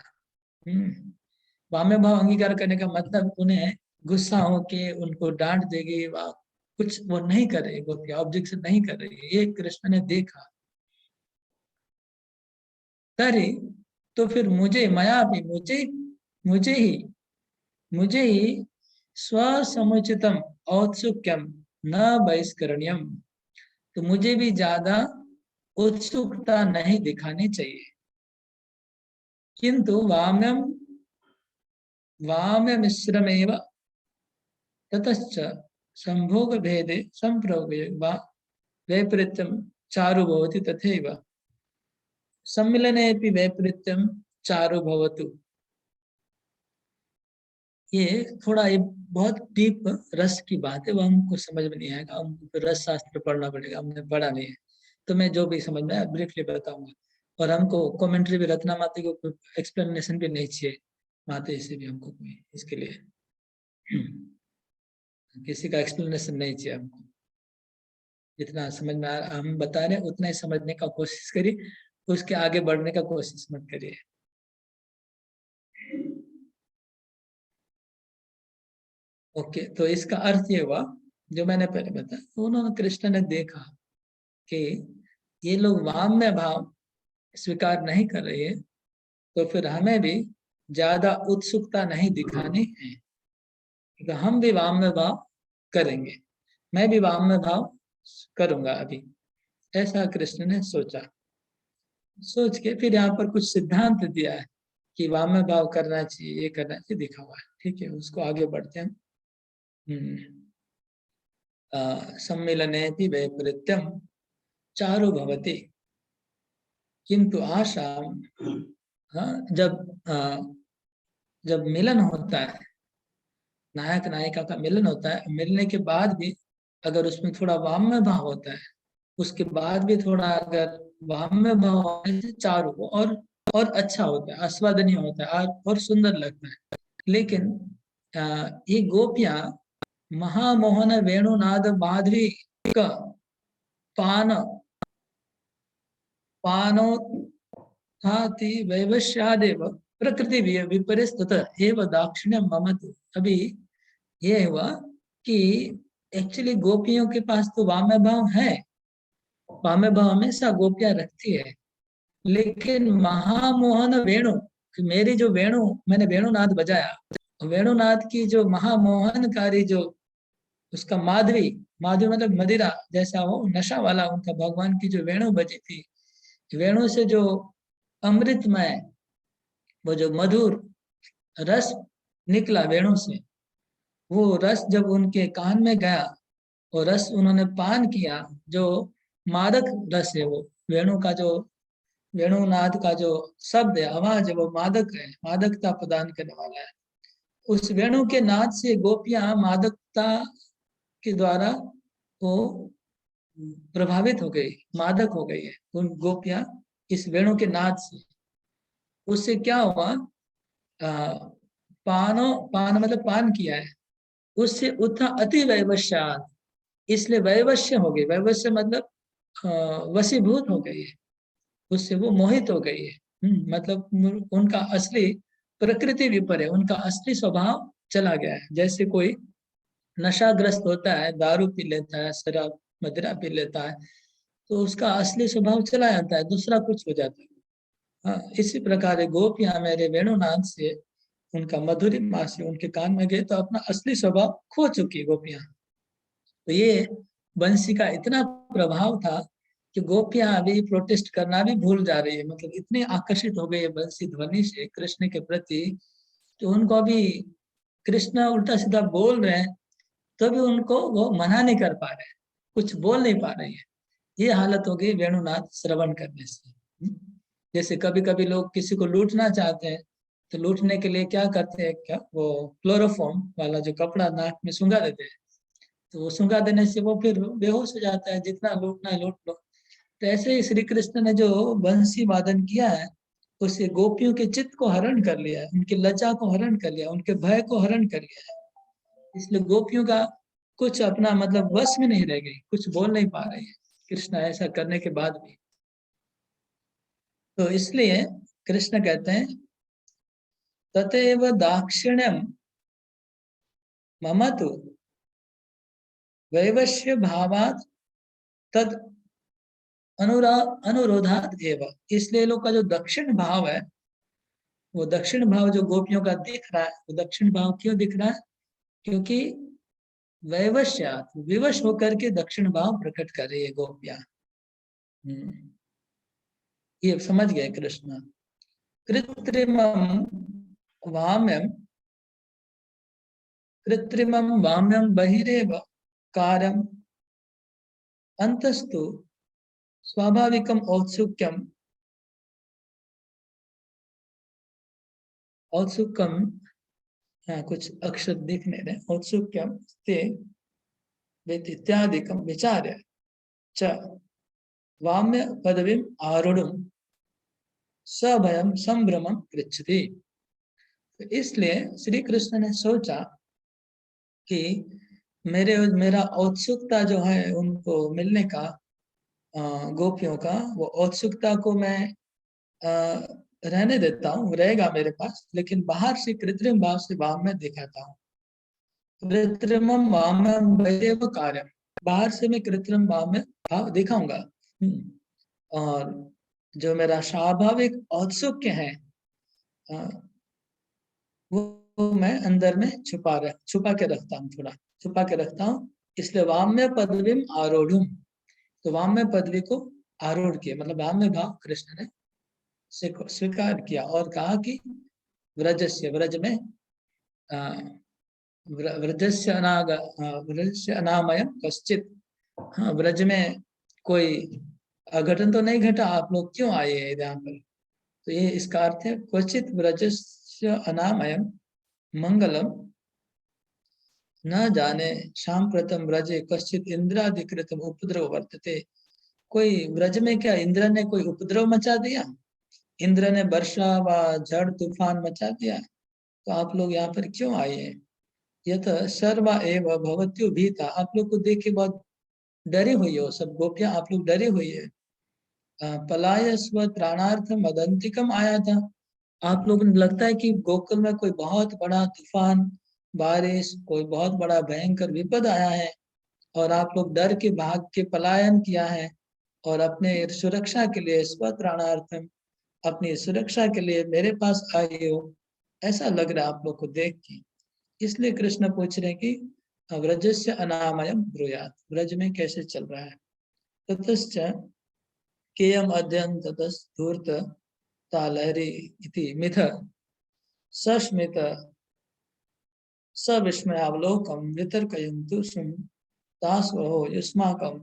वाम्य भाव अंगीकार करने का मतलब उन्हें गुस्सा होके उनको डांट देगी, कुछ वो नहीं कर रही गोपियां, ऑब्जेक्शन नहीं कर रही है, ये कृष्ण ने देखा। तरी तो फिर मुझे माया भी मुझे ही स्वसमुचितम औत्सुक्यम न बहिष्करणीयम। तो मुझे भी ज्यादा उत्सुकता नहीं दिखानी चाहिए, किंतु वाम्यमिश्रमेव ततश्च संभोग भेदे संप्रयोगे वा वैपरीत्यम चारु भवति तथैव सम्मिलनेपि वैपरीत्यम चारु भवतु। ये थोड़ा ये बहुत डीप रस की बात है, वो हमको समझ में नहीं आएगा, हमको रस शास्त्र पढ़ना पड़ेगा, हमने पढ़ा नहीं है। तो मैं जो भी समझ में आया ब्रीफली बताऊंगा। और हमको कमेंट्री भी, रत्ना माता को एक्सप्लेनेशन भी नहीं चाहिए, माता से भी हमको कोई इसके लिए किसी का एक्सप्लेनेशन नहीं चाहिए हमको। जितना समझ में हम बता रहे हैं उतना ही समझने का कोशिश करिए, उसके आगे बढ़ने का कोशिश मत करिए। ओके, तो इसका अर्थ ये हुआ जो मैंने पहले बताया, उन्होंने कृष्ण ने देखा कि ये लोग वाम्य भाव स्वीकार नहीं कर रहे हैं, तो फिर हमें भी ज्यादा उत्सुकता नहीं दिखानी है, तो हम भी वाम्य भाव करेंगे। मैं भी वाम्य भाव करूंगा अभी, ऐसा कृष्ण ने सोचा। सोच के फिर यहाँ पर कुछ सिद्धांत दिया है कि वाम्य भाव करना चाहिए, ये करना चाहिए, दिखा हुआ है। ठीक है, उसको आगे बढ़ते हैं। सम्मिलने वैपरीत्यम चारु भवति किंतु आशा। हाँ, जब मिलन होता है, नायक नायिका का मिलन होता है, मिलने के बाद भी अगर उसमें थोड़ा वाम्य भाव होता है, उसके बाद भी थोड़ा अगर वाम्य भाव होने से चारु और अच्छा होता है, आस्वादनीय होता है और सुंदर लगता है। लेकिन ये गोपियां महामोहन वेणुनाद माधवी का पानोत्थाति वैवश्यादेव प्रकृति विपरीत एवं दाक्षिण्यम ममतु। अभी ये हुआ कि एक्चुअली गोपियों के पास तो वाम्य भाव है, वाम्य भाव हमेशा गोपियां रखती है, लेकिन महामोहन वेणु, मेरी जो वेणु, मैंने वेणुनाद बजाया, वेणुनाद की जो महामोहनकारी जो उसका माधवी, माधवी मतलब मदिरा जैसा वो नशा वाला उनका भगवान की जो वेणु बजी थी, वेणु से जो अमृतमय वो जो मधुर रस निकला वेणु से, वो रस जब उनके कान में गया और रस उन्होंने पान किया, जो मादक रस है, वो वेणु का जो वेणुनाद का जो शब्द है, आवाज है, वो मादक है, मादकता प्रदान करने वाला है। उस वेणु के नाद से गोपियां मादकता के द्वारा वो प्रभावित हो गई, मादक हो गई है उन गोपियां इस वेणु के नाद से। उससे क्या हुआ, पान मतलब पान किया है, उससे उत्था अति वैवश्यात, इसलिए वैवश्य हो गई, वैवश्य मतलब वशीभूत हो गई है, उससे वो मोहित हो गई है। मतलब उनका असली प्रकृति विपर है, उनका असली स्वभाव चला गया है। जैसे कोई नशाग्रस्त होता है, दारू पी लेता है, शराब मदिरा पी लेता है, तो उसका असली स्वभाव चला जाता है, दूसरा कुछ हो जाता है। हाँ, इसी प्रकार गोपियां मेरे वेणुनाद से, उनका मधुरिमा से उनके कान में गए तो अपना असली स्वभाव खो चुकी गोपियां। तो ये बंसी का इतना प्रभाव था कि गोपियां अभी प्रोटेस्ट करना भी भूल जा रही है, मतलब इतने आकर्षित हो गए बंसी ध्वनि से कृष्ण के प्रति, तो उनको अभी कृष्ण उल्टा सीधा बोल रहे हैं तो भी उनको वो मना नहीं कर पा रहे, कुछ बोल नहीं पा रही है। ये हालत हो गई वेणुनाद श्रवण करने से। जैसे कभी कभी लोग किसी को लूटना चाहते हैं, तो लूटने के लिए क्या करते हैं, क्या वो क्लोरोफॉर्म वाला जो कपड़ा नाक में सूंघा देते हैं, तो वो सूंघा देने से वो फिर बेहोश हो जाता है, जितना लूटना है लूट लो। तो ऐसे ही श्री कृष्ण ने जो बंसी वादन किया है, उससे गोपियों के चित्त को हरण कर लिया है, उनकी लज्जा को हरण कर लिया, उनके भय को हरण कर लिया है। इसलिए गोपियों का कुछ अपना मतलब वश में नहीं रह गई, कुछ बोल नहीं पा रही है कृष्ण ऐसा करने के बाद भी। तो इसलिए कृष्ण कहते हैं तथैव दाक्षिण्यम ममतु वैवश्य भावात तद अनुरोधात एव। इसलिए लोग का जो दक्षिण भाव है, वो दक्षिण भाव जो गोपियों का दिख रहा है, वो दक्षिण भाव क्यों दिख रहा है, क्योंकि वैवश्यात, विवश होकर के दक्षिण भाव प्रकट कर रही है गोपियां। ये समझ गए कृष्ण। कृत्रिमम वाम्यम बहिरेव कार्यम अंतस्तु स्वाभाविकम औत्सुक्यम कुछ अक्षर दिखने रहे, औत्सुक्यम ते इत्यादिकम विचार्य च वाम्य पदवीम आरूढ़ सभयम संभ्रमम पृच्छति। तो इसलिए श्री कृष्ण ने सोचा कि मेरा औत्सुकता जो है उनको मिलने का, गोपियों का, वो औत्सुकता को मैं रहने देता हूँ, रहेगा मेरे पास, लेकिन बाहर से कृत्रिम भाव से वाम्य दिखाता हूँ। कृत्रिमम वाम्यम वैदेव कार्यम, बाहर से मैं कृत्रिम वाम्य भाव दिखाऊंगा, और जो मेरा स्वाभाविक औत्सुक्य है वो मैं अंदर में छुपा के रखता हूँ, थोड़ा छुपा के रखता हूँ। इसलिए वाम्य पदवीम आरूढ़, तो वाम्य पदवी को आरूढ़ किया, मतलब वाम्य भाव कृष्ण ने स्वीकार किया और कहा कि व्रजस्य, व्रज में व्रजस्य अनामयम कश्चित, हाँ व्रज में कोई अघटन तो नहीं घटा, आप लोग क्यों आए हैं यहाँ पर। तो ये इसका अर्थ है क्वचित व्रजस्य अनामयम मंगलम न जाने सांप्रतम व्रजे कश्चित इंद्राधिकृतम उपद्रव वर्तते। कोई व्रज में क्या इंद्र ने कोई उपद्रव मचा दिया, इंद्र ने वर्षा व झड़ तूफान मचा दिया, तो आप लोग यहाँ पर क्यों आए हैं। यत सर्वा एव भवत्यो भीता, आप लोग को देख के बहुत डरी हुई हो, सब गोपियां आप लोग डरी हुई है। पलाय स्व त्राणार्थ मदंतिकम आया था, आप लोग लगता है कि गोकुल में कोई बहुत बड़ा तूफान बारिश, कोई बहुत बड़ा भयंकर विपद आया है और आप लोग डर के भाग के पलायन किया है और अपने सुरक्षा के लिए स्वत्राणार्थम, अपनी सुरक्षा के लिए मेरे पास आए हो, ऐसा लग रहा है आप लोग को देख के। इसलिए कृष्ण पूछ रहे कि व्रजस्य अनामयम ब्रूयात, व्रज में कैसे चल रहा है। ततश्च केयम अध्ययन ततस् धूर्त तालहरी इति मिथ सस्मित सविस्मयावलोकम वितर्कयन्तु सुम तास्वहो युष्माकम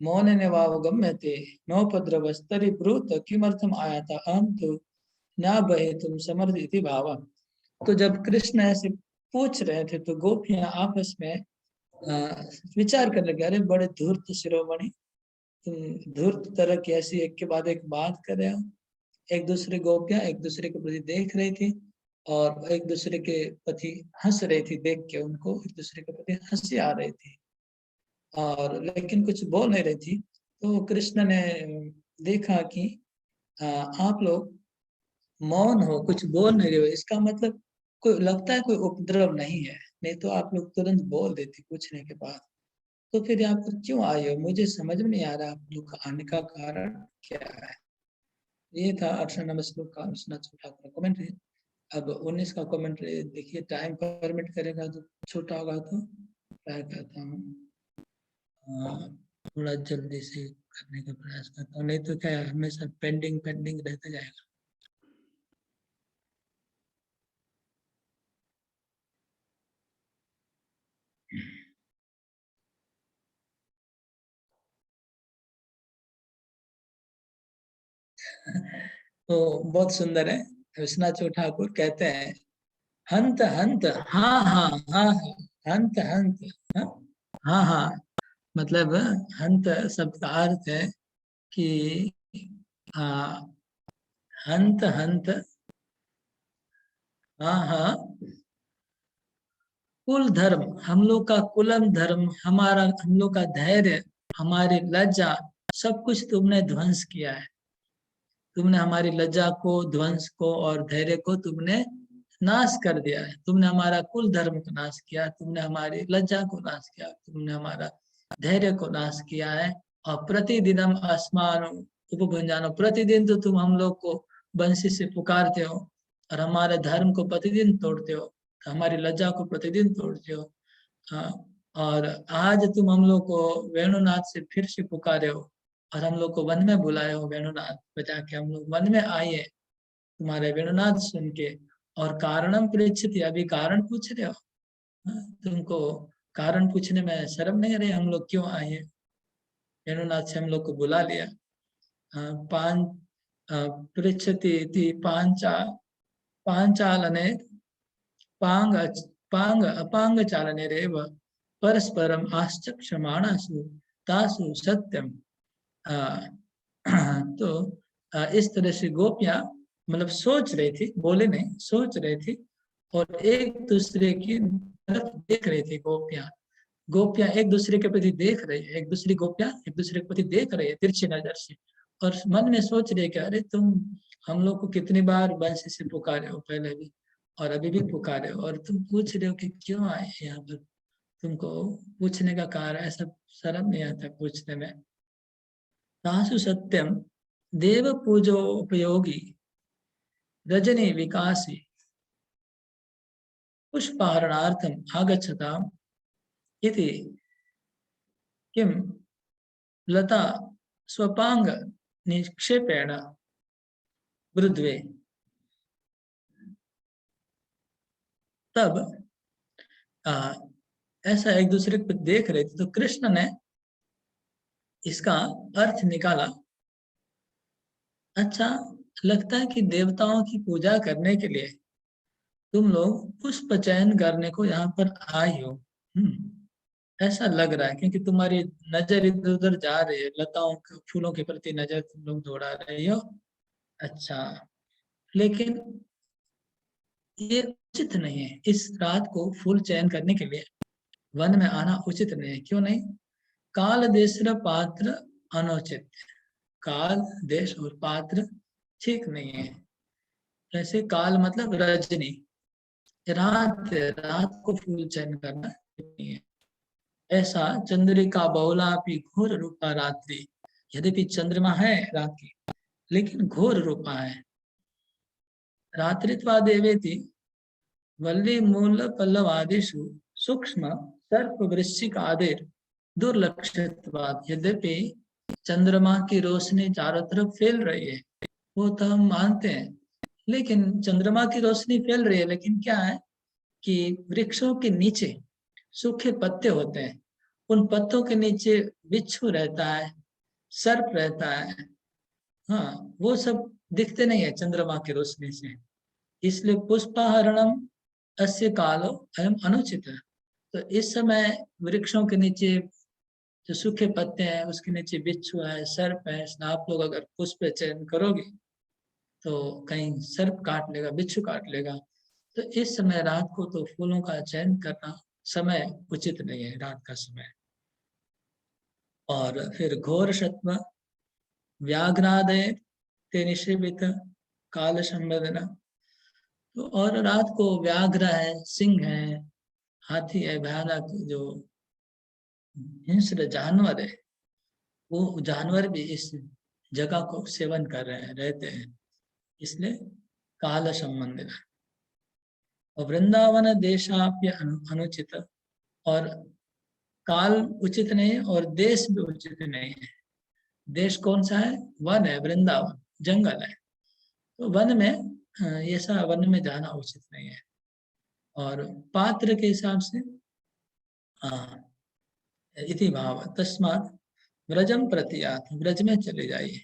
मौनेन वावगम्यते नोपद्रवस्तरि ब्रूत किमर्थम आयाता अहं तु न बहितुम समर्थ इति भाव। तो जब कृष्ण ऐसे पूछ रहे थे तो गोपियां आपस में विचार करने लगे, अरे बड़े धूर्त शिरोमणि, तुम धूर्त तरह की ऐसी एक के बाद एक बात कर रहे हो। एक दूसरे गोपियां एक दूसरे के प्रति देख रही थी और एक दूसरे के प्रति हंस रही थी, देख के उनको एक दूसरे के प्रति हंसी आ रही थी और लेकिन कुछ बोल नहीं रही थी। तो कृष्ण ने देखा कि आप लोग मौन हो, कुछ बोल नहीं रहे हो, इसका मतलब कोई लगता है कोई उपद्रव नहीं है, नहीं तो आप लोग तुरंत बोल देते पूछने के बाद। तो फिर यहाँ पर क्यों आए हो, मुझे समझ में नहीं आ रहा आप लोग का आने का कारण क्या है। ये था 18 नंबर श्लोक का विश्वनाथ ठाकुर का कमेंट्री। अब 19 का कमेंट्री देखिए, टाइम परमिट करेगा तो छोटा होगा तो ट्राई करता हूँ, थोड़ा जल्दी से करने का प्रयास करता हूँ, नहीं तो क्या हमेशा पेंडिंग रहता जाएगा। तो बहुत सुंदर है। विश्वनाथ ठाकुर कहते हैं हंत हंत हाँ हाँ हाँ हाँ, हंत हंत हाँ हाँ हाँ, मतलब हंत शब्द का अर्थ है कि हंत हंत हाँ हाँ, कुल धर्म, हम लोग का कुलम धर्म, हमारा हम लोग का धैर्य, हमारी लज्जा, सब कुछ तुमने ध्वंस किया है। तुमने हमारी लज्जा को, ध्वंस को और धैर्य को तुमने नाश कर दिया है। तुमने हमारा कुल धर्म को नाश किया, तुमने हमारी लज्जा को नाश किया, तुमने हमारा धैर्य को नाश किया है। और प्रतिदिनम आसमान उपभुंजानो, प्रतिदिन तो तुम हम लोग को बंसी से पुकारते हो और हमारे धर्म को प्रतिदिन तोड़ते हो, हमारी लज्जा को प्रतिदिन तोड़ते हो। और आज तुम हम लोग को वेणुनाथ से फिर से पुकारे हो और हम लोग को वन में बुलाए हो, वेणुनाथ बजा के हम लोग वन में आए तुम्हारे वेणुनाथ सुन के। और कारणम पृच्छति, अभी कारण पूछ रहे हो, तुमको कारण पूछने में शर्म नहीं आ रही हम लोग क्यों आए हैं। वेणुनाथ से हम लोग को बुला लिया। पृच्छति पांचालने पांग पांग अपांग चालने रेव परस्परम आश्चक्षमाणासु तासु सत्यम। तो इस तरह से गोपियां मतलब सोच रही थी, बोले नहीं, सोच रही थी और एक दूसरे की तरफ देख रही थी। गोपियां एक दूसरे के प्रति देख रही है, गोपियां एक दूसरे के प्रति देख रही है तिरछी नजर से और मन में सोच रही है कि अरे तुम हम लोग को कितनी बार बंसी से पुकारे हो, पहले भी और अभी भी पुकारे हो, और तुम पूछ रहे हो कि क्यों आए यहाँ पर। तुमको पूछने का कारण ऐसा शर्म नहीं आता पूछने में। तासु सत्यम देव पूजो उपयोगी रजनी विकासी पुष्पहरणार्थम आगच्छताम इति किम लता स्वपांग निक्षेपेण वृद्वे। तब ऐसा एक दूसरे को देख रहे थे, तो कृष्ण ने इसका अर्थ निकाला, अच्छा लगता है कि देवताओं की पूजा करने के लिए तुम लोग पुष्प चयन करने को यहाँ पर आई हो। ऐसा लग रहा है, क्योंकि तुम्हारी नजर इधर उधर जा रही है, लताओं फूलों के प्रति नजर तुम लोग दौड़ा रही हो। अच्छा, लेकिन ये उचित नहीं है, इस रात को फूल चयन करने के लिए वन में आना उचित नहीं है। क्यों नहीं? काल देश पात्र अनुचित, काल देश और पात्र ठीक नहीं है। जैसे काल मतलब रजनी, रात को फूल चयन करना ठीक नहीं है। ऐसा चंद्रिका बहुलापि घोर रूपा रात्रि, यद्यपि चंद्रमा है रात की, लेकिन घोर रूपा है। रात्रित्वा देवेति वल्ली मूल पल्लवादिषु सूक्ष्म सर्प वृश्चिक आदिर दुर्लक्षित्वात्। यद्यपि चंद्रमा की रोशनी चारों तरफ फैल रही है, वो तो हम मानते हैं, लेकिन चंद्रमा की रोशनी फैल रही है, लेकिन क्या है कि वृक्षों के नीचे सूखे पत्ते होते हैं, उन पत्तों के नीचे बिच्छू रहता है, सर्प रहता है। हाँ, वो सब दिखते नहीं है चंद्रमा की रोशनी से, इसलिए पुष्पाहरणम अस्य कालो अयम अनुचित है। तो इस समय वृक्षों के नीचे जो सूखे पत्ते हैं, उसके नीचे बिच्छू है, सर्प है, आप लोग अगर पुष्प चयन करोगे तो कहीं सर्प काट लेगा, बिच्छू काट लेगा। तो इस समय रात को तो फूलों का चयन करना समय उचित नहीं है, रात का समय। और फिर घोर शत्व व्याघ्रादय ते निषेवित काल संवेदना। तो और रात को व्याघ्र है, सिंह है, हाथी है, भयानक जो हिंस्र जानवर है, वो जानवर भी इस जगह को सेवन कर रहे हैं, रहते हैं, इसलिए काल संबंधित। और वृंदावन देशाप्य अनुचित, और काल उचित नहीं और देश भी उचित नहीं है। देश कौन सा है? वन है, वृंदावन जंगल है, तो वन में ऐसा वन में जाना उचित नहीं है। और पात्र के हिसाब से इति भाव तस्मात् व्रजम प्रतियात, व्रज में चले जाइए।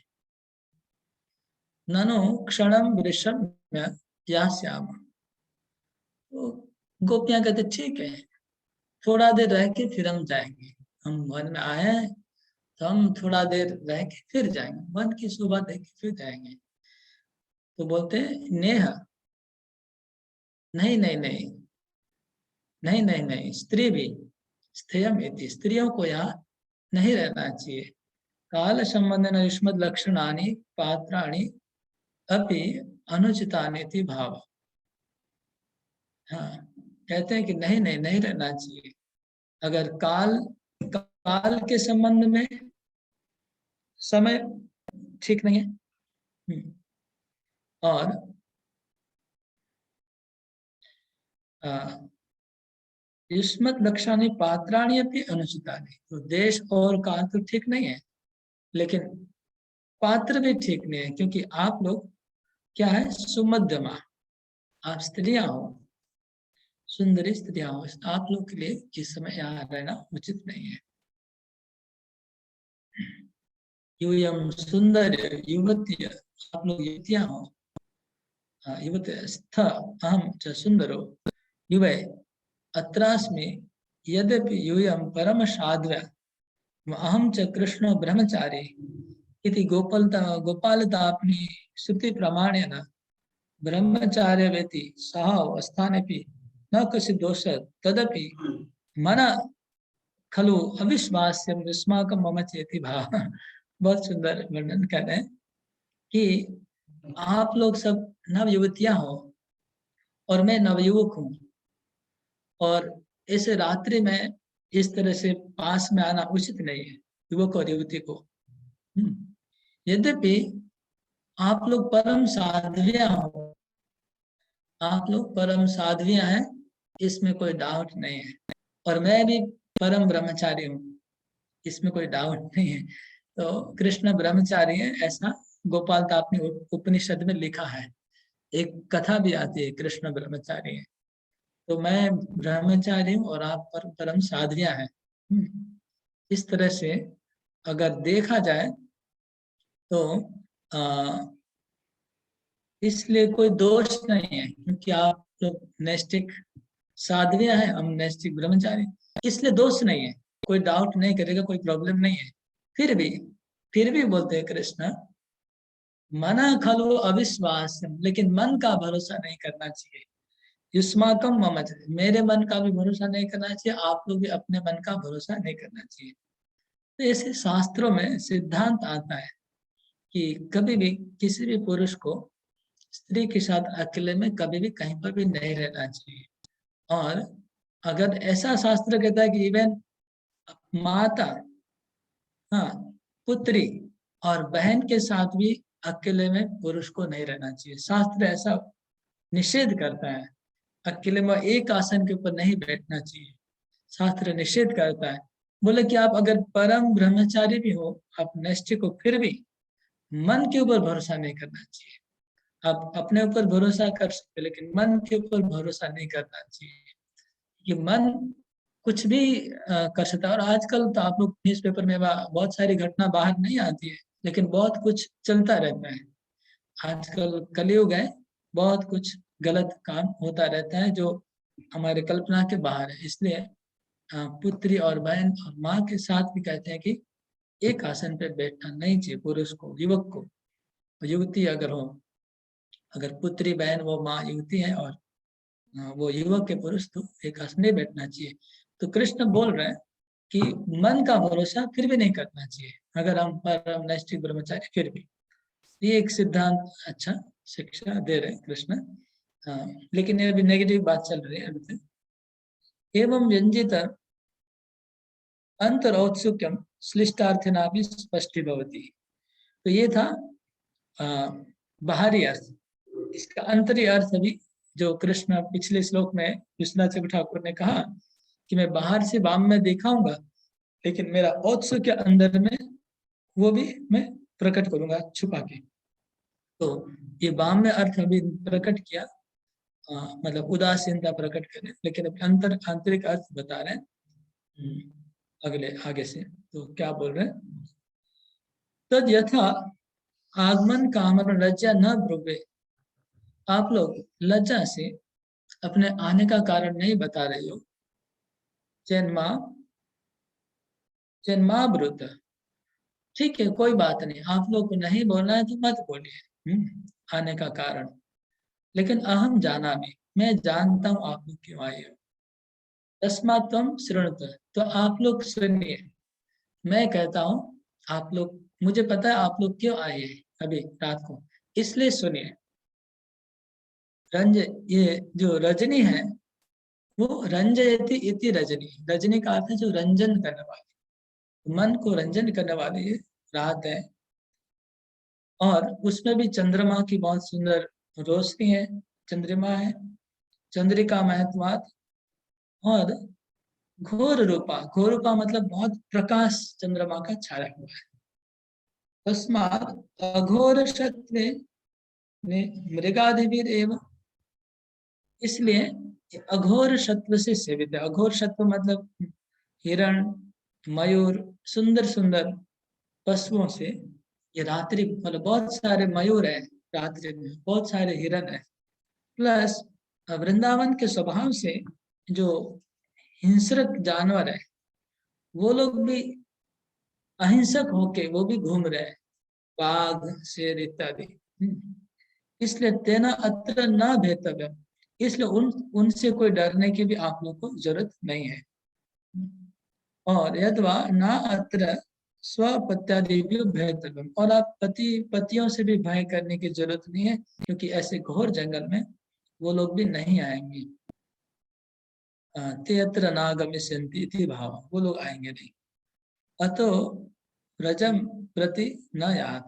ननु क्षणम वृषम यास्याम। तो गोपियां कहते ठीक है, थोड़ा देर रह के फिर हम जाएंगे, हम वन में आए हैं तो हम थोड़ा देर रह के फिर जाएंगे, वन की शोभा देख के फिर जाएंगे। तो बोलते हैं नेह, नहीं नहीं नहीं नहीं नहीं नहीं, स्त्री भी स्थेयम इति, स्त्रियों को यहाँ नहीं रहना चाहिए। काल संबंधन युष्मद लक्षणानि पात्राणि अपि अनुचितानि इति भाव। हाँ, कहते हैं कि नहीं नहीं नहीं रहना चाहिए। अगर काल के संबंध में समय ठीक नहीं है, और युष्मत लक्षणानि पात्राणि अपि अनुचितानि, तो देश और काल तो ठीक नहीं है, लेकिन पात्र भी ठीक नहीं है, क्योंकि आप लोग क्या है, सुमध्यमा, आप स्त्रियां हो, सुंदरी स्त्रियां हो, आप लोग के लिए इस समय यहाँ रहना उचित नहीं है। यूयम सुंदर युवती, आप लोग युवतियां हो, युवती स्थ अहम च सुंदरो युवे अत्रास्मि यद्यपि यूयम परम साध्व्य अहम च कृष्ण ब्रह्मचारी इति गोपालतापनी श्रुति प्रमाणेन ब्रह्मचार्य व्यति सह अवस्थानेपि न कस्य दोष तदपि मन खलु अविश्वास्यम युष्माकं मम चेति भाव। बहुत सुंदर वर्णन कर रहे हैं कि आप लोग सब नव युवतियां हो और मैं नवयुवक हूँ, और इस रात्रि में इस तरह से पास में आना उचित नहीं है युवक और युवती को। यद्यपि आप लोग परम साध्वियां हो, आप लोग परम साध्वियां हैं, इसमें कोई डाउट नहीं है, और मैं भी परम ब्रह्मचारी हूँ, इसमें कोई डाउट नहीं है। तो कृष्ण ब्रह्मचारी है, ऐसा गोपाल तापनी उपनिषद में लिखा है। एक कथा भी आती है, कृष्ण ब्रह्मचारी है। तो मैं ब्रह्मचारी हूँ और आप परम साध्वियां हैं। इस तरह से अगर देखा जाए तो इसलिए कोई दोष नहीं है, क्योंकि आप लोग नैष्ठिक साध्वियां हैं, हम नैष्ठिक ब्रह्मचारी, इसलिए दोष नहीं है, कोई डाउट नहीं करेगा, कोई प्रॉब्लम नहीं है। फिर भी बोलते हैं कृष्ण, मना खलु अविश्वास, लेकिन मन का भरोसा नहीं करना चाहिए। युष्माकम मम, मेरे मन का भी भरोसा नहीं करना चाहिए, आप लोग भी अपने मन का भरोसा नहीं करना चाहिए। तो ऐसे शास्त्रों में सिद्धांत आता है कि कभी भी किसी भी पुरुष को स्त्री के साथ अकेले में कभी भी कहीं पर भी नहीं रहना चाहिए। और अगर ऐसा शास्त्र कहता है कि इवन माता, हाँ, पुत्री और बहन के साथ भी अकेले में पुरुष को नहीं रहना चाहिए। शास्त्र ऐसा निषेध करता है, अकेले में एक आसन के ऊपर नहीं बैठना चाहिए, शास्त्र निषेध करता है। बोले कि आप अगर परम ब्रह्मचारी भी हो, आप नैष्ठिक हो, फिर भी मन के ऊपर भरोसा नहीं करना चाहिए। आप अपने ऊपर भरोसा कर सकते, लेकिन मन के ऊपर भरोसा नहीं करना चाहिए, कि मन कुछ भी कर सकता है। और आजकल तो आप लोग न्यूज़पेपर में बहुत सारी घटना बाहर नहीं आती है, लेकिन बहुत कुछ चलता रहता है। आजकल कलयुग है, बहुत कुछ गलत काम होता रहता है जो हमारे कल्पना के बाहर है। इसलिए पुत्री और बहन और माँ के साथ भी कहते हैं कि एक आसन पे बैठना नहीं चाहिए पुरुष को, युवक को। युवती अगर हो, अगर पुत्री बहन वो माँ युवती है और वो युवक के पुरुष, तो एक आसन में बैठना चाहिए। तो कृष्ण बोल रहे हैं कि मन का भरोसा फिर भी नहीं करना चाहिए, अगर हम परम नैष्ठिक ब्रह्मचारी फिर भी। ये एक सिद्धांत अच्छा शिक्षा दे रहे हैं कृष्ण। लेकिन ये अभी नेगेटिव बात चल रही है अभी तक। एवं व्यंजित अंतरौत्सुक्यम श्लिष्टार्थना भी स्पष्टी भवती। तो ये था बाहरी अर्थ। इसका अंतरी अर्थ भी जो कृष्ण पिछले श्लोक में विश्वनाथ चक्रवर्ती ठाकुर ने कहा कि मैं बाहर से वाम में दिखाऊंगा, लेकिन मेरा औत्सुक्य अंदर में वो भी मैं प्रकट करूंगा छुपा के। तो ये वाम में अर्थ अभी प्रकट किया, मतलब उदासीनता प्रकट करें, लेकिन अभी आंतरिक अर्थ बता रहे हैं अगले आगे से। तो क्या बोल रहे हैं, तद यथा आगमन कामन लज्जा न ब्रुवे। आप लोग लज्जा से अपने आने का कारण नहीं बता रहे हो। जन्माब्रुत, ठीक है, कोई बात नहीं, आप लोग को नहीं बोलना है तो मत बोलिए आने का कारण। लेकिन अहम जाना भी, मैं जानता हूं आप लोग क्यों आए हो। तस्मात् त्वं शृणुत, तो आप लोग सुनिए। मैं कहता हूं आप लोग, मुझे पता है आप लोग क्यों आए हैं अभी रात को, इसलिए सुनिए। ये जो रजनी है वो रंजयति इति रजनी, रजनी का अर्थ है जो रंजन करने वाली, मन को रंजन करने वाली ये रात है। और उसमें भी चंद्रमा की बहुत सुंदर रोशनी है, चंद्रमा है, चंद्रिका महत्वात। और घोर रूपा मतलब बहुत प्रकाश चंद्रमा का छाया हुआ है। तस्मात् अघोर शत्वे मृगादिवीर एवं, इसलिए अघोर शत्व से सेवित है। अघोर शत्व मतलब हिरण, मयूर, सुंदर सुंदर पशुओं से ये रात्रि, मतलब बहुत सारे मयूर है रात्रि में, बहुत सारे हिरण है, प्लस वृंदावन के स्वभाव से जो हिंसक जानवर है वो लोग भी अहिंसक होके वो भी घूम रहे हैं, बाघ, शेर इत्यादि। इसलिए तेना अत्र न भेतव्य, इसलिए उनसे कोई डरने की भी आप लोग को जरूरत नहीं है। और यद्वा न अत्र स्वपत्यादिभ्यो भेतव्यम, और आप पतियों से भी भय करने की जरूरत नहीं है, क्योंकि ऐसे घोर जंगल में वो लोग भी नहीं आएंगे। ते अत्र नागमिष्यन्ति इति भाव, वो लोग आएंगे नहीं। अतो व्रजम प्रति न यात,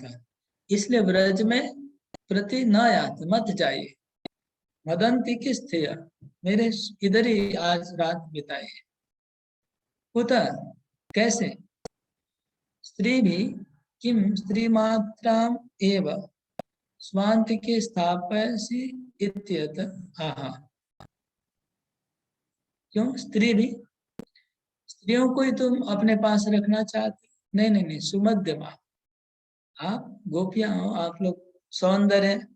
इसलिए व्रज में प्रति न यात, मत जाइए। मदंती किस थे, मेरे इधर ही आज रात बिताइए। कुतः, कैसे, स्त्री भी किम स्त्रीमात्राम एव स्वान्तिके स्थापयसि इत्यत आहा। क्यों स्त्री भी, स्त्रियों को ही तुम अपने पास रखना चाहते? नहीं नहीं नहीं, सुमध्यमा, आप गोपियां हो, आप लोग सौंदर्य,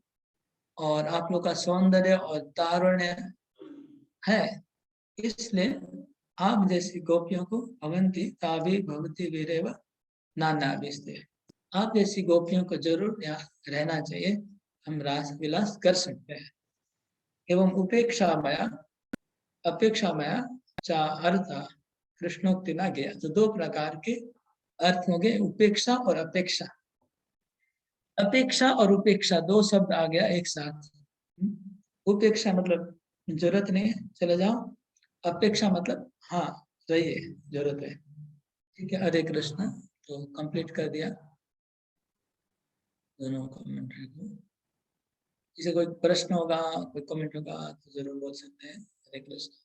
और आप लोग का सौंदर्य और तारुण्य है, इसलिए आप जैसी गोपियों को अवंती ताभी भवती वीरेव नानाभिस्ते, आप जैसी गोपियों को जरूर यहाँ रहना चाहिए, हम रास विलास कर सकते हैं। एवं उपेक्षा मया अपेक्षा मया चा अर्थ कृष्णोक्ति ना गया। तो दो प्रकार के अर्थ हो गए, उपेक्षा और अपेक्षा। अपेक्षा और उपेक्षा दो शब्द आ गया एक साथ। उपेक्षा मतलब जरूरत नहीं है, चले जाओ। अपेक्षा मतलब हाँ रहिए, जरूरत है। ठीक है, हरे कृष्ण। तो कंप्लीट कर दिया दोनों कमेंट्री को। किसी कोई प्रश्न होगा, कोई कमेंट होगा तो जरूर बोल सकते हैं। हरे कृष्ण।